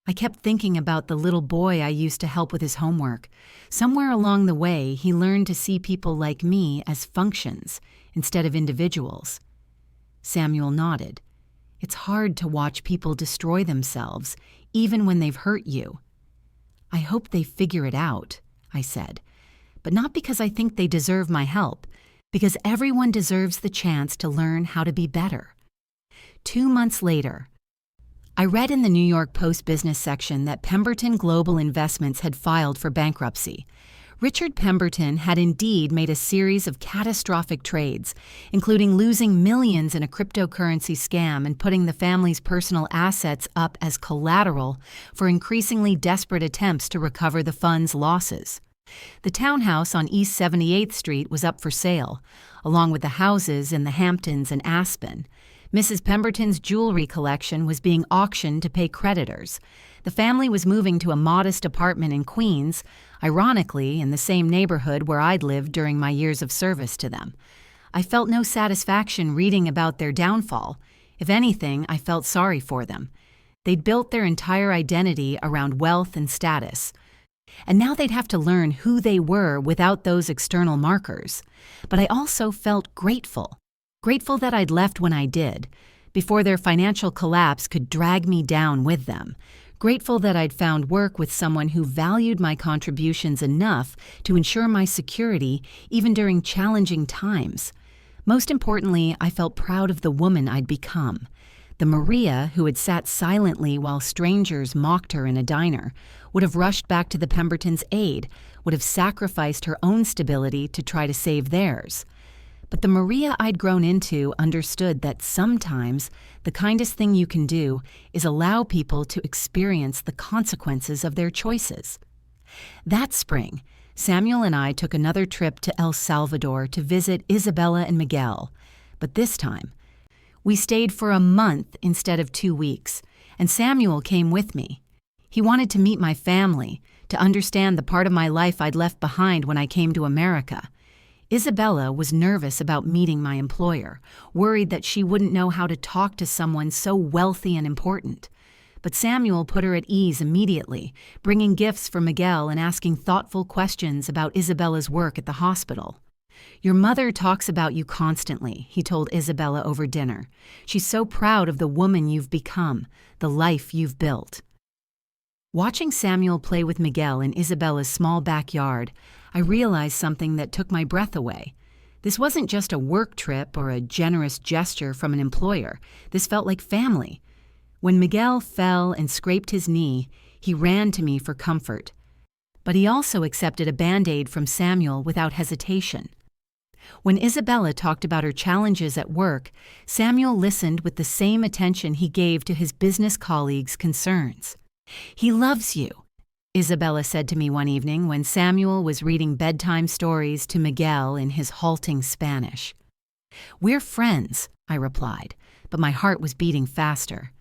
I kept thinking about the little boy I used to help with his homework. Somewhere along the way, he learned to see people like me as functions instead of individuals. Samuel nodded. "It's hard to watch people destroy themselves, even when they've hurt you." "I hope they figure it out," I said. "But not because I think they deserve my help, because everyone deserves the chance to learn how to be better." 2 months later, I read in the New York Post business section that Pemberton Global Investments had filed for bankruptcy. Richard Pemberton had indeed made a series of catastrophic trades, including losing millions in a cryptocurrency scam and putting the family's personal assets up as collateral for increasingly desperate attempts to recover the fund's losses. The townhouse on East 78th Street was up for sale, along with the houses in the Hamptons and Aspen. Mrs. Pemberton's jewelry collection was being auctioned to pay creditors. The family was moving to a modest apartment in Queens, ironically in the same neighborhood where I'd lived during my years of service to them. I felt no satisfaction reading about their downfall. If anything, I felt sorry for them. They'd built their entire identity around wealth and status. And now they'd have to learn who they were without those external markers. But I also felt grateful. Grateful that I'd left when I did, before their financial collapse could drag me down with them, grateful that I'd found work with someone who valued my contributions enough to ensure my security even during challenging times. Most importantly, I felt proud of the woman I'd become. The Maria who had sat silently while strangers mocked her in a diner, would have rushed back to the Pembertons' aid, would have sacrificed her own stability to try to save theirs. But the Maria I'd grown into understood that sometimes the kindest thing you can do is allow people to experience the consequences of their choices. That spring, Samuel and I took another trip to El Salvador to visit Isabella and Miguel, but this time, we stayed for a month instead of 2 weeks, and Samuel came with me. He wanted to meet my family, to understand the part of my life I'd left behind when I came to America. Isabella was nervous about meeting my employer, worried that she wouldn't know how to talk to someone so wealthy and important. But Samuel put her at ease immediately, bringing gifts for Miguel and asking thoughtful questions about Isabella's work at the hospital. "Your mother talks about you constantly," he told Isabella over dinner. "She's so proud of the woman you've become, the life you've built." Watching Samuel play with Miguel in Isabella's small backyard, I realized something that took my breath away. This wasn't just a work trip or a generous gesture from an employer. This felt like family. When Miguel fell and scraped his knee, he ran to me for comfort. But he also accepted a Band-Aid from Samuel without hesitation. When Isabella talked about her challenges at work, Samuel listened with the same attention he gave to his business colleagues' concerns. "He loves you," Isabella said to me one evening when Samuel was reading bedtime stories to Miguel in his halting Spanish. "We're friends," I replied, but my heart was beating faster.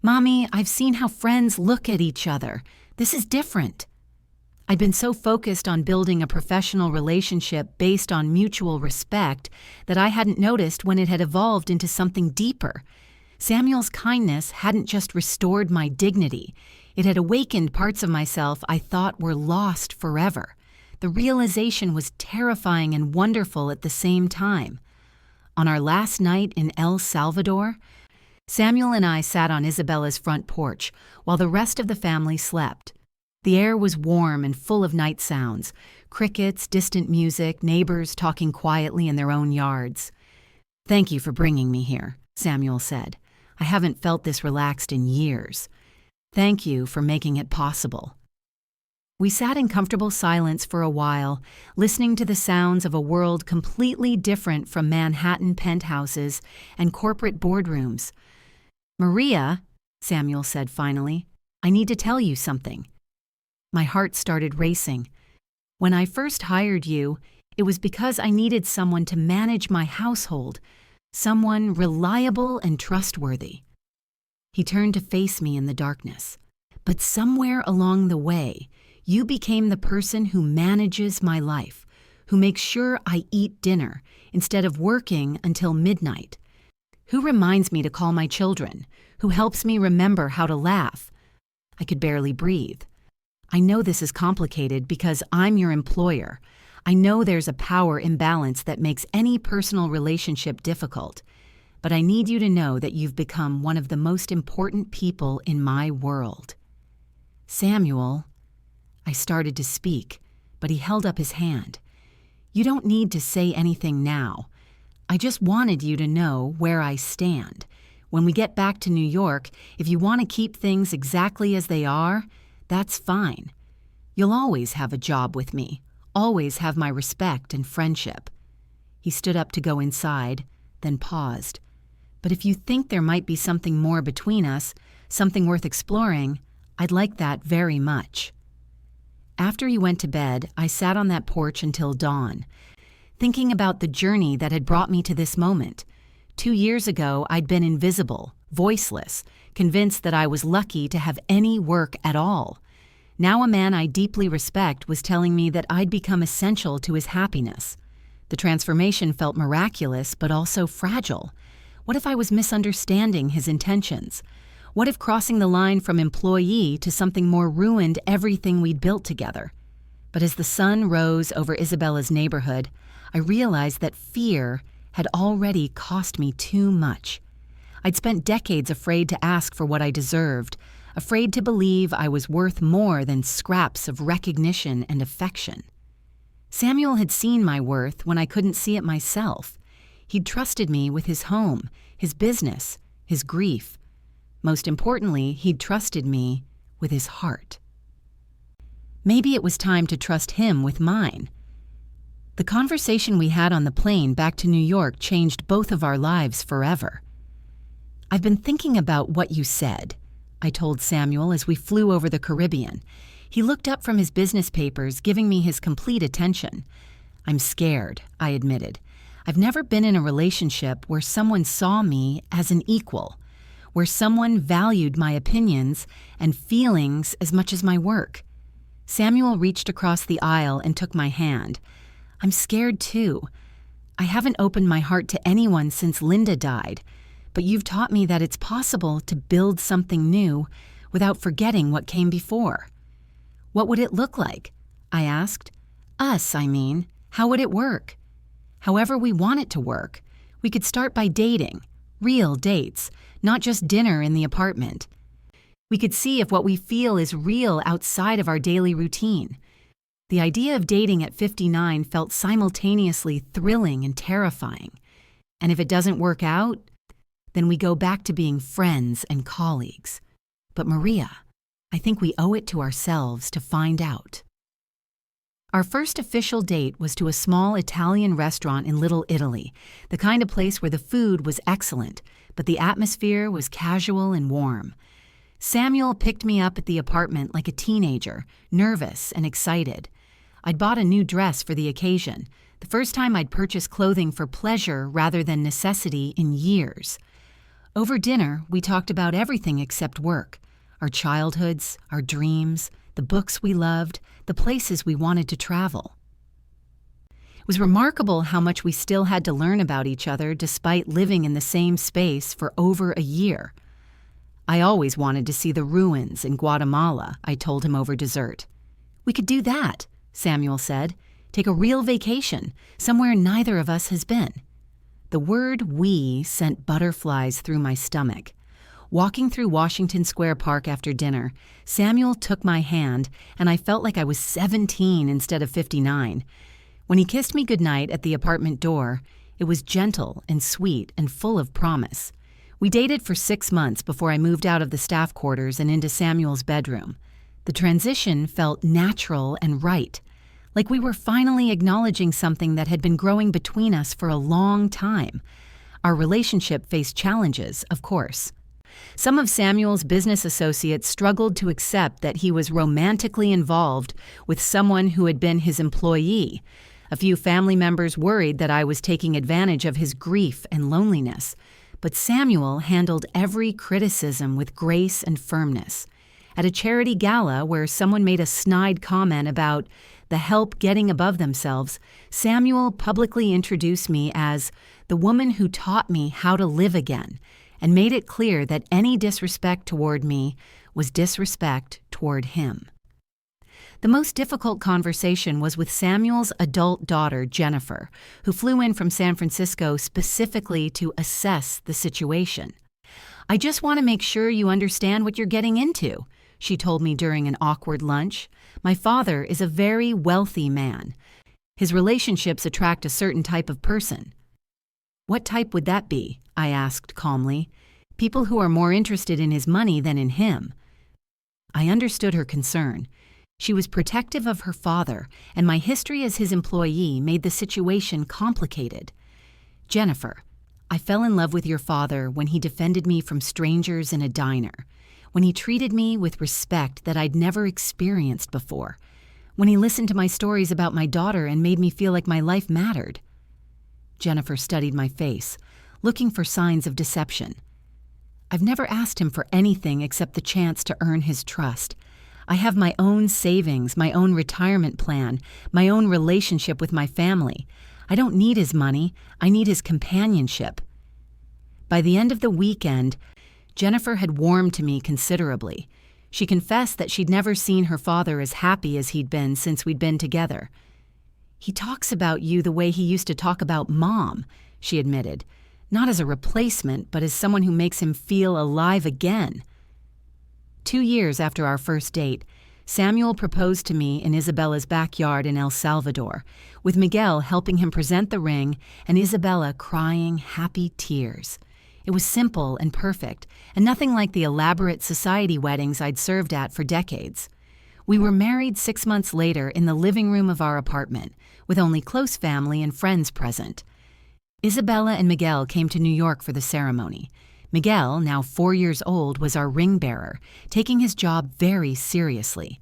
"Mommy, I've seen how friends look at each other. This is different." I'd been so focused on building a professional relationship based on mutual respect that I hadn't noticed when it had evolved into something deeper. Samuel's kindness hadn't just restored my dignity. It had awakened parts of myself I thought were lost forever. The realization was terrifying and wonderful at the same time. On our last night in El Salvador, Samuel and I sat on Isabella's front porch while the rest of the family slept. The air was warm and full of night sounds, crickets, distant music, neighbors talking quietly in their own yards. "Thank you for bringing me here," Samuel said. "I haven't felt this relaxed in years. Thank you for making it possible." We sat in comfortable silence for a while, listening to the sounds of a world completely different from Manhattan penthouses and corporate boardrooms. "Maria," Samuel said finally, "I need to tell you something." My heart started racing. "When I first hired you, it was because I needed someone to manage my household, someone reliable and trustworthy." He turned to face me in the darkness. "But somewhere along the way, you became the person who manages my life, who makes sure I eat dinner instead of working until midnight, who reminds me to call my children, who helps me remember how to laugh." I could barely breathe. "I know this is complicated because I'm your employer. I know there's a power imbalance that makes any personal relationship difficult. But I need you to know that you've become one of the most important people in my world." "Samuel," I started to speak, but he held up his hand. "You don't need to say anything now. I just wanted you to know where I stand. When we get back to New York, if you want to keep things exactly as they are, that's fine. You'll always have a job with me, always have my respect and friendship." He stood up to go inside, then paused. "But if you think there might be something more between us, something worth exploring, I'd like that very much." After he went to bed, I sat on that porch until dawn, thinking about the journey that had brought me to this moment. 2 years ago, I'd been invisible, voiceless, convinced that I was lucky to have any work at all. Now a man I deeply respect was telling me that I'd become essential to his happiness. The transformation felt miraculous, but also fragile. What if I was misunderstanding his intentions? What if crossing the line from employee to something more ruined everything we'd built together? But as the sun rose over Isabella's neighborhood, I realized that fear had already cost me too much. I'd spent decades afraid to ask for what I deserved, afraid to believe I was worth more than scraps of recognition and affection. Samuel had seen my worth when I couldn't see it myself. He'd trusted me with his home, his business, his grief. Most importantly, he'd trusted me with his heart. Maybe it was time to trust him with mine. The conversation we had on the plane back to New York changed both of our lives forever. "I've been thinking about what you said," I told Samuel as we flew over the Caribbean. He looked up from his business papers, giving me his complete attention. "I'm scared," I admitted. "I've never been in a relationship where someone saw me as an equal, where someone valued my opinions and feelings as much as my work." Samuel reached across the aisle and took my hand. "I'm scared too. I haven't opened my heart to anyone since Linda died, but you've taught me that it's possible to build something new without forgetting what came before." "What would it look like?" I asked. "Us, I mean. How would it work?" "However we want it to work. We could start by dating, real dates, not just dinner in the apartment. We could see if what we feel is real outside of our daily routine." The idea of dating at 59 felt simultaneously thrilling and terrifying. "And if it doesn't work out, then we go back to being friends and colleagues. But Maria, I think we owe it to ourselves to find out." Our first official date was to a small Italian restaurant in Little Italy, the kind of place where the food was excellent, but the atmosphere was casual and warm. Samuel picked me up at the apartment like a teenager, nervous and excited. I'd bought a new dress for the occasion, the first time I'd purchased clothing for pleasure rather than necessity in years. Over dinner, we talked about everything except work. Our childhoods, our dreams, the books we loved, the places we wanted to travel. It was remarkable how much we still had to learn about each other despite living in the same space for over a year. "I always wanted to see the ruins in Guatemala," I told him over dessert. "We could do that," Samuel said. "Take a real vacation, somewhere neither of us has been." The word "we" sent butterflies through my stomach. Walking through Washington Square Park after dinner, Samuel took my hand, and I felt like I was 17 instead of 59. When he kissed me goodnight at the apartment door, it was gentle and sweet and full of promise. We dated for 6 months before I moved out of the staff quarters and into Samuel's bedroom. The transition felt natural and right, like we were finally acknowledging something that had been growing between us for a long time. Our relationship faced challenges, of course. Some of Samuel's business associates struggled to accept that he was romantically involved with someone who had been his employee. A few family members worried that I was taking advantage of his grief and loneliness. But Samuel handled every criticism with grace and firmness. At a charity gala where someone made a snide comment about the help getting above themselves, Samuel publicly introduced me as the woman who taught me how to live again, and made it clear that any disrespect toward me was disrespect toward him. The most difficult conversation was with Samuel's adult daughter, Jennifer, who flew in from San Francisco specifically to assess the situation. "I just want to make sure you understand what you're getting into," she told me during an awkward lunch. "My father is a very wealthy man. His relationships attract a certain type of person." "What type would that be?" I asked calmly. "People who are more interested in his money than in him." I understood her concern. She was protective of her father, and my history as his employee made the situation complicated. "Jennifer, I fell in love with your father when he defended me from strangers in a diner, when he treated me with respect that I'd never experienced before, when he listened to my stories about my daughter and made me feel like my life mattered." Jennifer studied my face, looking for signs of deception. "I've never asked him for anything except the chance to earn his trust. I have my own savings, my own retirement plan, my own relationship with my family. I don't need his money, I need his companionship." By the end of the weekend, Jennifer had warmed to me considerably. She confessed that she'd never seen her father as happy as he'd been since we'd been together. "He talks about you the way he used to talk about Mom," she admitted. not as a replacement, but as someone who makes him feel alive again. 2 years after our first date, Samuel proposed to me in Isabella's backyard in El Salvador, with Miguel helping him present the ring and Isabella crying happy tears. It was simple and perfect, and nothing like the elaborate society weddings I'd served at for decades. We were married 6 months later in the living room of our apartment, with only close family and friends present. Isabella and Miguel came to New York for the ceremony. Miguel, now 4 years old, was our ring bearer, taking his job very seriously.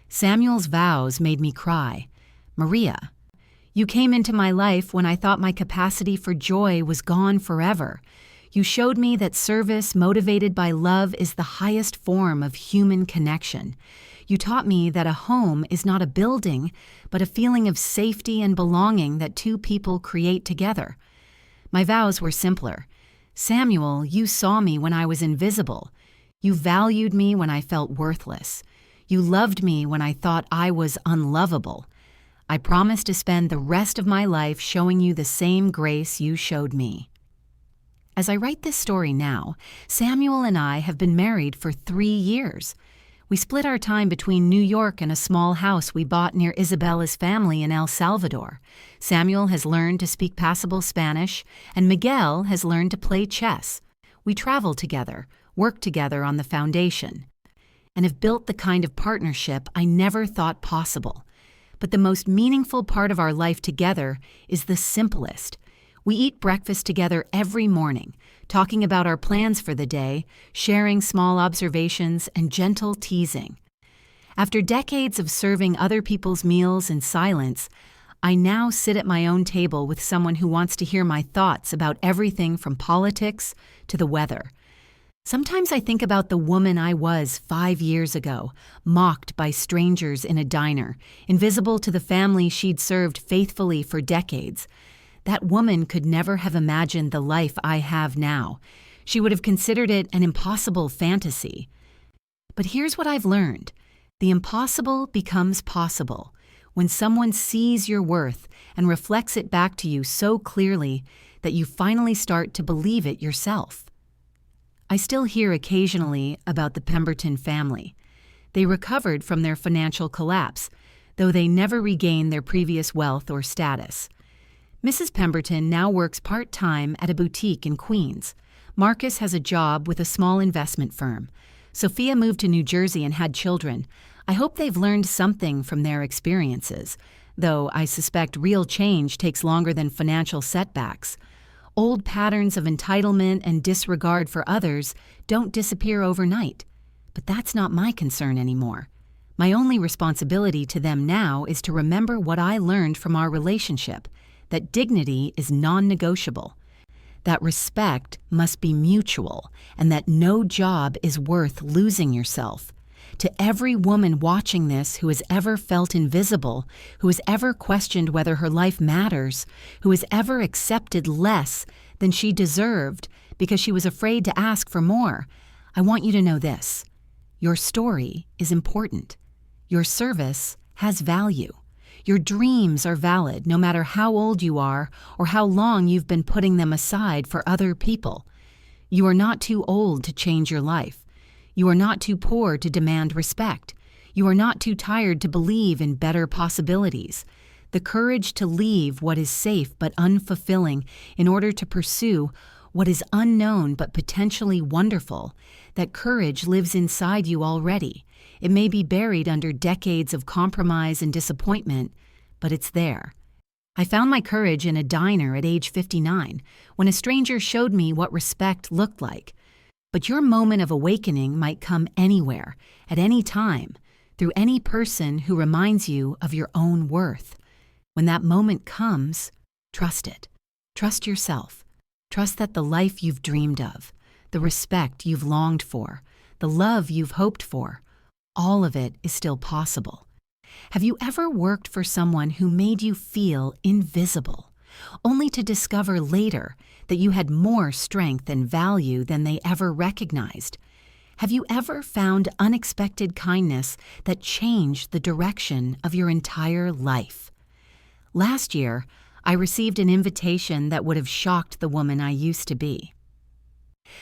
Samuel's vows made me cry. Maria, you came into my life when I thought my capacity for joy was gone forever. You showed me that service motivated by love is the highest form of human connection. You taught me that a home is not a building, but a feeling of safety and belonging that two people create together. My vows were simpler. Samuel, you saw me when I was invisible. You valued me when I felt worthless. You loved me when I thought I was unlovable. I promise to spend the rest of my life showing you the same grace you showed me. As I write this story now, Samuel and I have been married for 3 years. We split our time between New York and a small house we bought near Isabella's family in El Salvador. Samuel has learned to speak passable Spanish, and Miguel has learned to play chess. We travel together, work together on the foundation, and have built the kind of partnership I never thought possible. But the most meaningful part of our life together is the simplest. We eat breakfast together every morning, talking about our plans for the day, sharing small observations, and gentle teasing. After decades of serving other people's meals in silence, I now sit at my own table with someone who wants to hear my thoughts about everything from politics to the weather. Sometimes I think about the woman I was 5 years ago, mocked by strangers in a diner, invisible to the family she'd served faithfully for decades. That woman could never have imagined the life I have now. She would have considered it an impossible fantasy. But here's what I've learned. The impossible becomes possible when someone sees your worth and reflects it back to you so clearly that you finally start to believe it yourself. I still hear occasionally about the Pemberton family. They recovered from their financial collapse, though they never regained their previous wealth or status. Mrs. Pemberton now works part-time at a boutique in Queens. Marcus has a job with a small investment firm. Sophia moved to New Jersey and had children. I hope they've learned something from their experiences, though I suspect real change takes longer than financial setbacks. Old patterns of entitlement and disregard for others don't disappear overnight. But that's not my concern anymore. My only responsibility to them now is to remember what I learned from our relationship, that dignity is non-negotiable, that respect must be mutual, and that no job is worth losing yourself. To every woman watching this who has ever felt invisible, who has ever questioned whether her life matters, who has ever accepted less than she deserved because she was afraid to ask for more, I want you to know this. Your story is important. Your service has value. Your dreams are valid no matter how old you are or how long you've been putting them aside for other people. You are not too old to change your life. You are not too poor to demand respect. You are not too tired to believe in better possibilities. The courage to leave what is safe but unfulfilling in order to pursue what is unknown but potentially wonderful, that courage lives inside you already. It may be buried under decades of compromise and disappointment, but it's there. I found my courage in a diner at age 59, when a stranger showed me what respect looked like. But your moment of awakening might come anywhere, at any time, through any person who reminds you of your own worth. When that moment comes, trust it. Trust yourself. Trust that the life you've dreamed of, the respect you've longed for, the love you've hoped for, all of it is still possible. Have you ever worked for someone who made you feel invisible, only to discover later that you had more strength and value than they ever recognized? Have you ever found unexpected kindness that changed the direction of your entire life? Last year, I received an invitation that would have shocked the woman I used to be.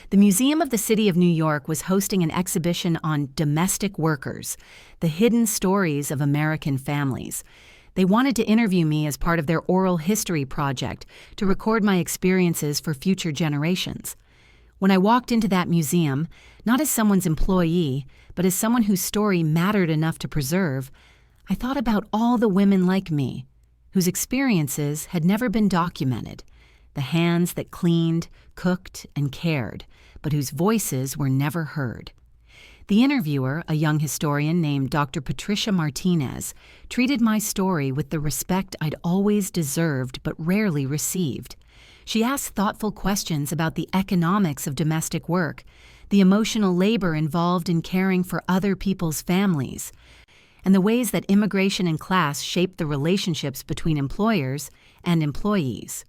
The Museum of the City of New York was hosting an exhibition on domestic workers, the hidden stories of American families. They wanted to interview me as part of their oral history project to record my experiences for future generations. When I walked into that museum, not as someone's employee, but as someone whose story mattered enough to preserve, I thought about all the women like me, whose experiences had never been documented, the hands that cleaned, cooked, and cared, but whose voices were never heard. The interviewer, a young historian named Dr. Patricia Martinez, treated my story with the respect I'd always deserved but rarely received. She asked thoughtful questions about the economics of domestic work, the emotional labor involved in caring for other people's families, and the ways that immigration and class shaped the relationships between employers and employees.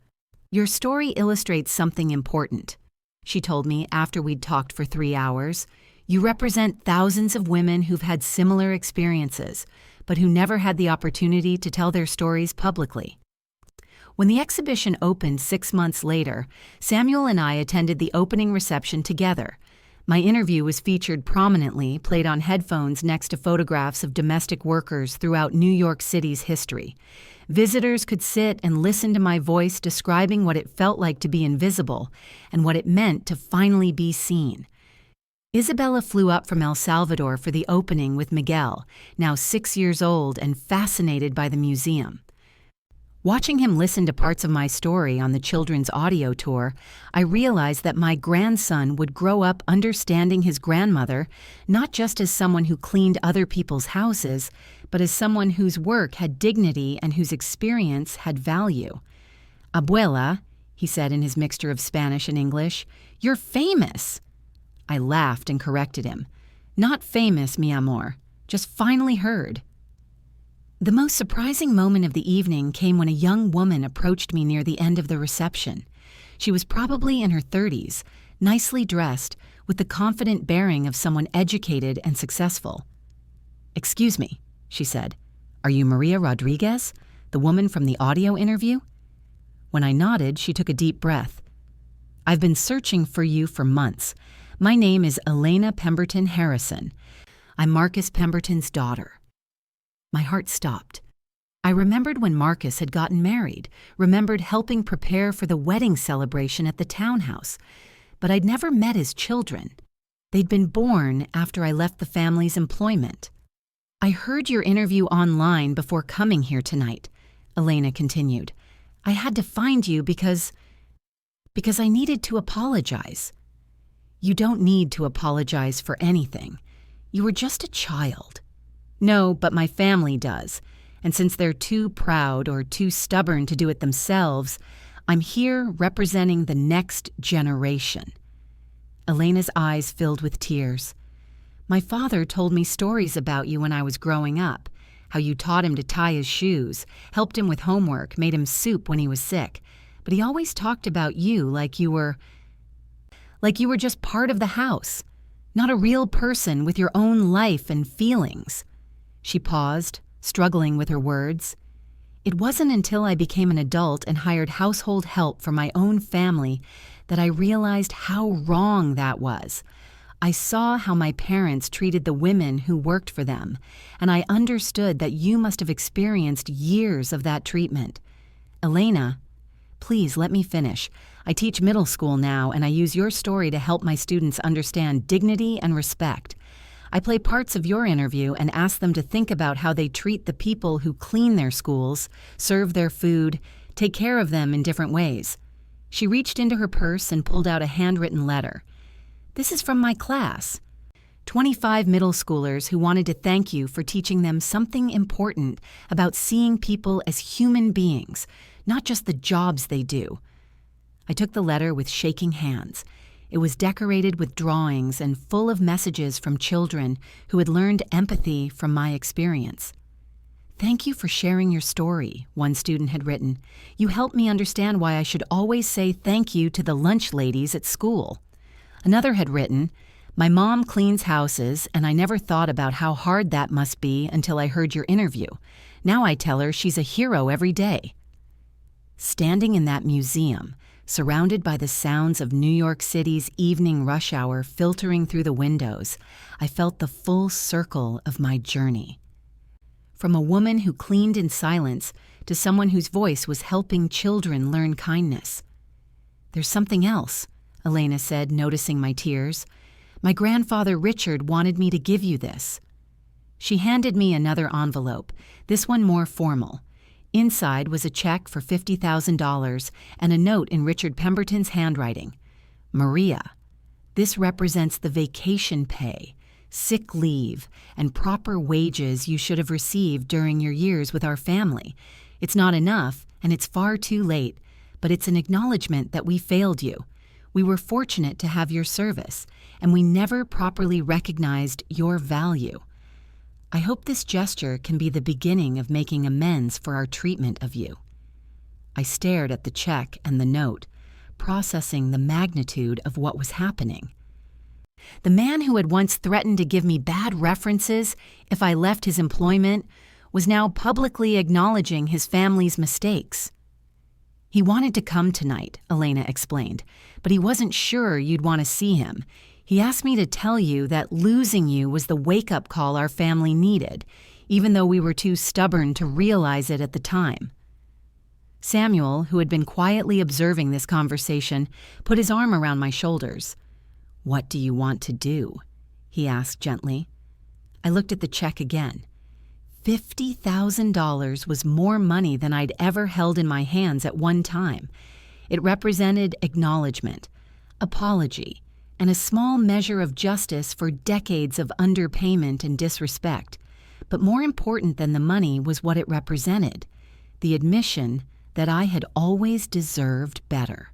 "Your story illustrates something important," she told me after we'd talked for 3 hours. "You represent thousands of women who've had similar experiences, but who never had the opportunity to tell their stories publicly." When the exhibition opened 6 months later, Samuel and I attended the opening reception together. My interview was featured prominently, played on headphones next to photographs of domestic workers throughout New York City's history. Visitors could sit and listen to my voice describing what it felt like to be invisible and what it meant to finally be seen. Isabella flew up from El Salvador for the opening with Miguel, now 6 years old and fascinated by the museum. Watching him listen to parts of my story on the children's audio tour, I realized that my grandson would grow up understanding his grandmother not just as someone who cleaned other people's houses, but as someone whose work had dignity and whose experience had value. "Abuela," he said in his mixture of Spanish and English, "you're famous." I laughed and corrected him. "Not famous, mi amor, just finally heard." The most surprising moment of the evening came when a young woman approached me near the end of the reception. She was probably in her 30s, nicely dressed, with the confident bearing of someone educated and successful. "Excuse me," she said. "Are you Maria Rodriguez, the woman from the audio interview?" When I nodded, she took a deep breath. "I've been searching for you for months. My name is Elena Pemberton Harrison. I'm Marcus Pemberton's daughter." My heart stopped. I remembered when Marcus had gotten married, remembered helping prepare for the wedding celebration at the townhouse, but I'd never met his children. They'd been born after I left the family's employment. "I heard your interview online before coming here tonight," Elena continued. "I had to find you because I needed to apologize." "You don't need to apologize for anything. You were just a child." "No, but my family does, and since they're too proud or too stubborn to do it themselves, I'm here representing the next generation." Elena's eyes filled with tears. "My father told me stories about you when I was growing up, how you taught him to tie his shoes, helped him with homework, made him soup when he was sick, but he always talked about you like you were just part of the house, not a real person with your own life and feelings." She paused, struggling with her words. "It wasn't until I became an adult and hired household help for my own family that I realized how wrong that was. I saw how my parents treated the women who worked for them, and I understood that you must have experienced years of that treatment." "Elena, please let me finish. I teach middle school now, and I use your story to help my students understand dignity and respect. I play parts of your interview and ask them to think about how they treat the people who clean their schools, serve their food, take care of them in different ways." She reached into her purse and pulled out a handwritten letter. "This is from my class. 25 middle schoolers who wanted to thank you for teaching them something important about seeing people as human beings, not just the jobs they do." I took the letter with shaking hands. It was decorated with drawings and full of messages from children who had learned empathy from my experience. "Thank you for sharing your story," one student had written. "You helped me understand why I should always say thank you to the lunch ladies at school." Another had written, "My mom cleans houses, and I never thought about how hard that must be until I heard your interview. Now I tell her she's a hero every day." Standing in that museum, surrounded by the sounds of New York City's evening rush hour filtering through the windows, I felt the full circle of my journey. From a woman who cleaned in silence to someone whose voice was helping children learn kindness. "There's something else," Elena said, noticing my tears. "My grandfather Richard wanted me to give you this." She handed me another envelope, this one more formal. Inside was a check for $50,000 and a note in Richard Pemberton's handwriting. "Maria, this represents the vacation pay, sick leave, and proper wages you should have received during your years with our family. It's not enough, and it's far too late, but it's an acknowledgement that we failed you. We were fortunate to have your service, and we never properly recognized your value. I hope this gesture can be the beginning of making amends for our treatment of you." I stared at the check and the note, processing the magnitude of what was happening. The man who had once threatened to give me bad references if I left his employment was now publicly acknowledging his family's mistakes. "He wanted to come tonight," Elena explained, "but he wasn't sure you'd want to see him. He asked me to tell you that losing you was the wake-up call our family needed, even though we were too stubborn to realize it at the time." Samuel, who had been quietly observing this conversation, put his arm around my shoulders. "What do you want to do?" he asked gently. I looked at the check again. $50,000 was more money than I'd ever held in my hands at one time. It represented acknowledgement, apology, and a small measure of justice for decades of underpayment and disrespect. But more important than the money was what it represented, the admission that I had always deserved better.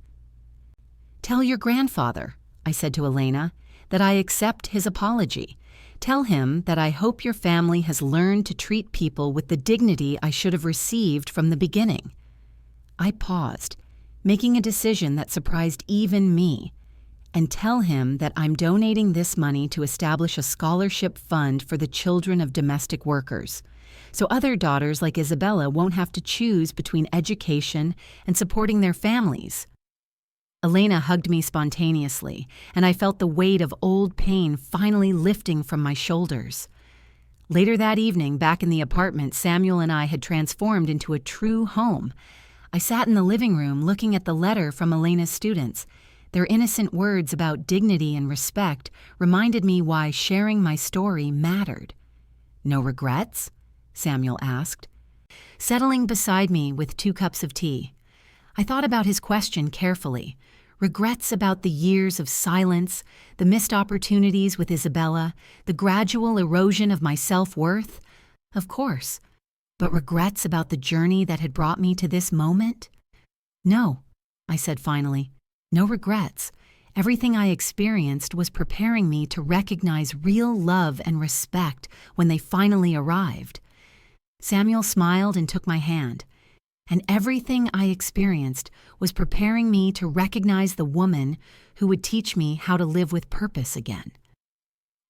"Tell your grandfather," I said to Elena, "that I accept his apology. Tell him that I hope your family has learned to treat people with the dignity I should have received from the beginning." I paused, making a decision that surprised even me. "And tell him that I'm donating this money to establish a scholarship fund for the children of domestic workers, so other daughters like Isabella won't have to choose between education and supporting their families." Elena hugged me spontaneously, and I felt the weight of old pain finally lifting from my shoulders. Later that evening, back in the apartment Samuel and I had transformed into a true home, I sat in the living room looking at the letter from Elena's students. Their innocent words about dignity and respect reminded me why sharing my story mattered. "No regrets?" Samuel asked, settling beside me with 2 cups of tea. I thought about his question carefully. Regrets about the years of silence, the missed opportunities with Isabella, the gradual erosion of my self-worth? Of course. But regrets about the journey that had brought me to this moment? "No," I said finally. "No regrets. Everything I experienced was preparing me to recognize real love and respect when they finally arrived." Samuel smiled and took my hand. "And everything I experienced was preparing me to recognize the woman who would teach me how to live with purpose again."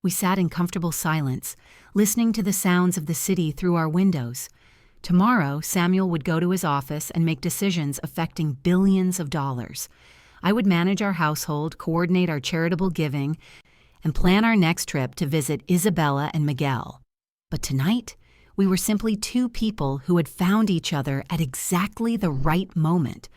We sat in comfortable silence, listening to the sounds of the city through our windows. Tomorrow, Samuel would go to his office and make decisions affecting billions of dollars. I would manage our household, coordinate our charitable giving, and plan our next trip to visit Isabella and Miguel. But tonight, we were simply 2 people who had found each other at exactly the right moment,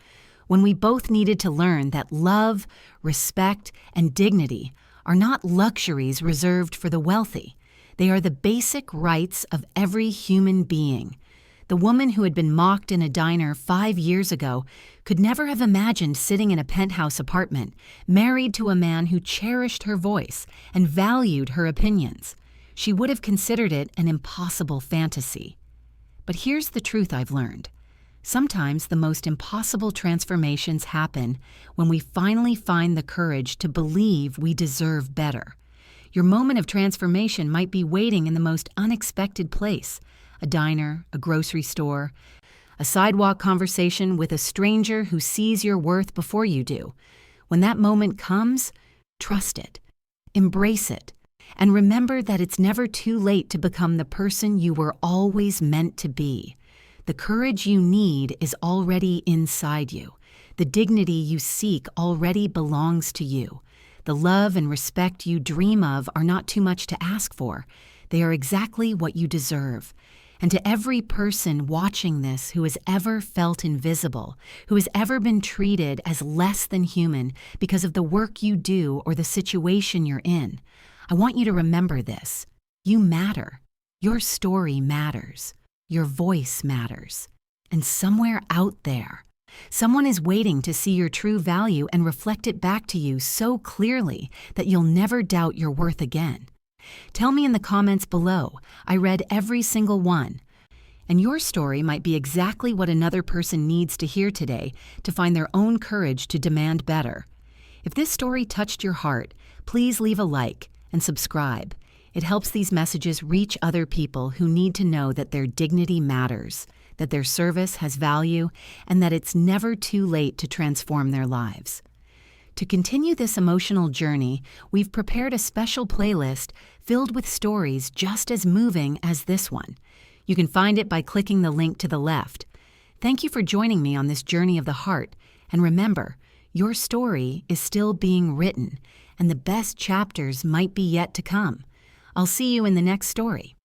when we both needed to learn that love, respect, and dignity are not luxuries reserved for the wealthy. They are the basic rights of every human being. The woman who had been mocked in a diner 5 years ago could never have imagined sitting in a penthouse apartment, married to a man who cherished her voice and valued her opinions. She would have considered it an impossible fantasy. But here's the truth I've learned. Sometimes the most impossible transformations happen when we finally find the courage to believe we deserve better. Your moment of transformation might be waiting in the most unexpected place, a diner, a grocery store, a sidewalk conversation with a stranger who sees your worth before you do. When that moment comes, trust it, embrace it, and remember that it's never too late to become the person you were always meant to be. The courage you need is already inside you. The dignity you seek already belongs to you. The love and respect you dream of are not too much to ask for. They are exactly what you deserve. And to every person watching this who has ever felt invisible, who has ever been treated as less than human because of the work you do or the situation you're in, I want you to remember this. You matter. Your story matters. Your voice matters. And somewhere out there, someone is waiting to see your true value and reflect it back to you so clearly that you'll never doubt your worth again. Tell me in the comments below. I read every single one. And your story might be exactly what another person needs to hear today to find their own courage to demand better. If this story touched your heart, please leave a like and subscribe. It helps these messages reach other people who need to know that their dignity matters, that their service has value, and that it's never too late to transform their lives. To continue this emotional journey, we've prepared a special playlist filled with stories just as moving as this one. You can find it by clicking the link to the left. Thank you for joining me on this journey of the heart. And remember, your story is still being written, and the best chapters might be yet to come. I'll see you in the next story.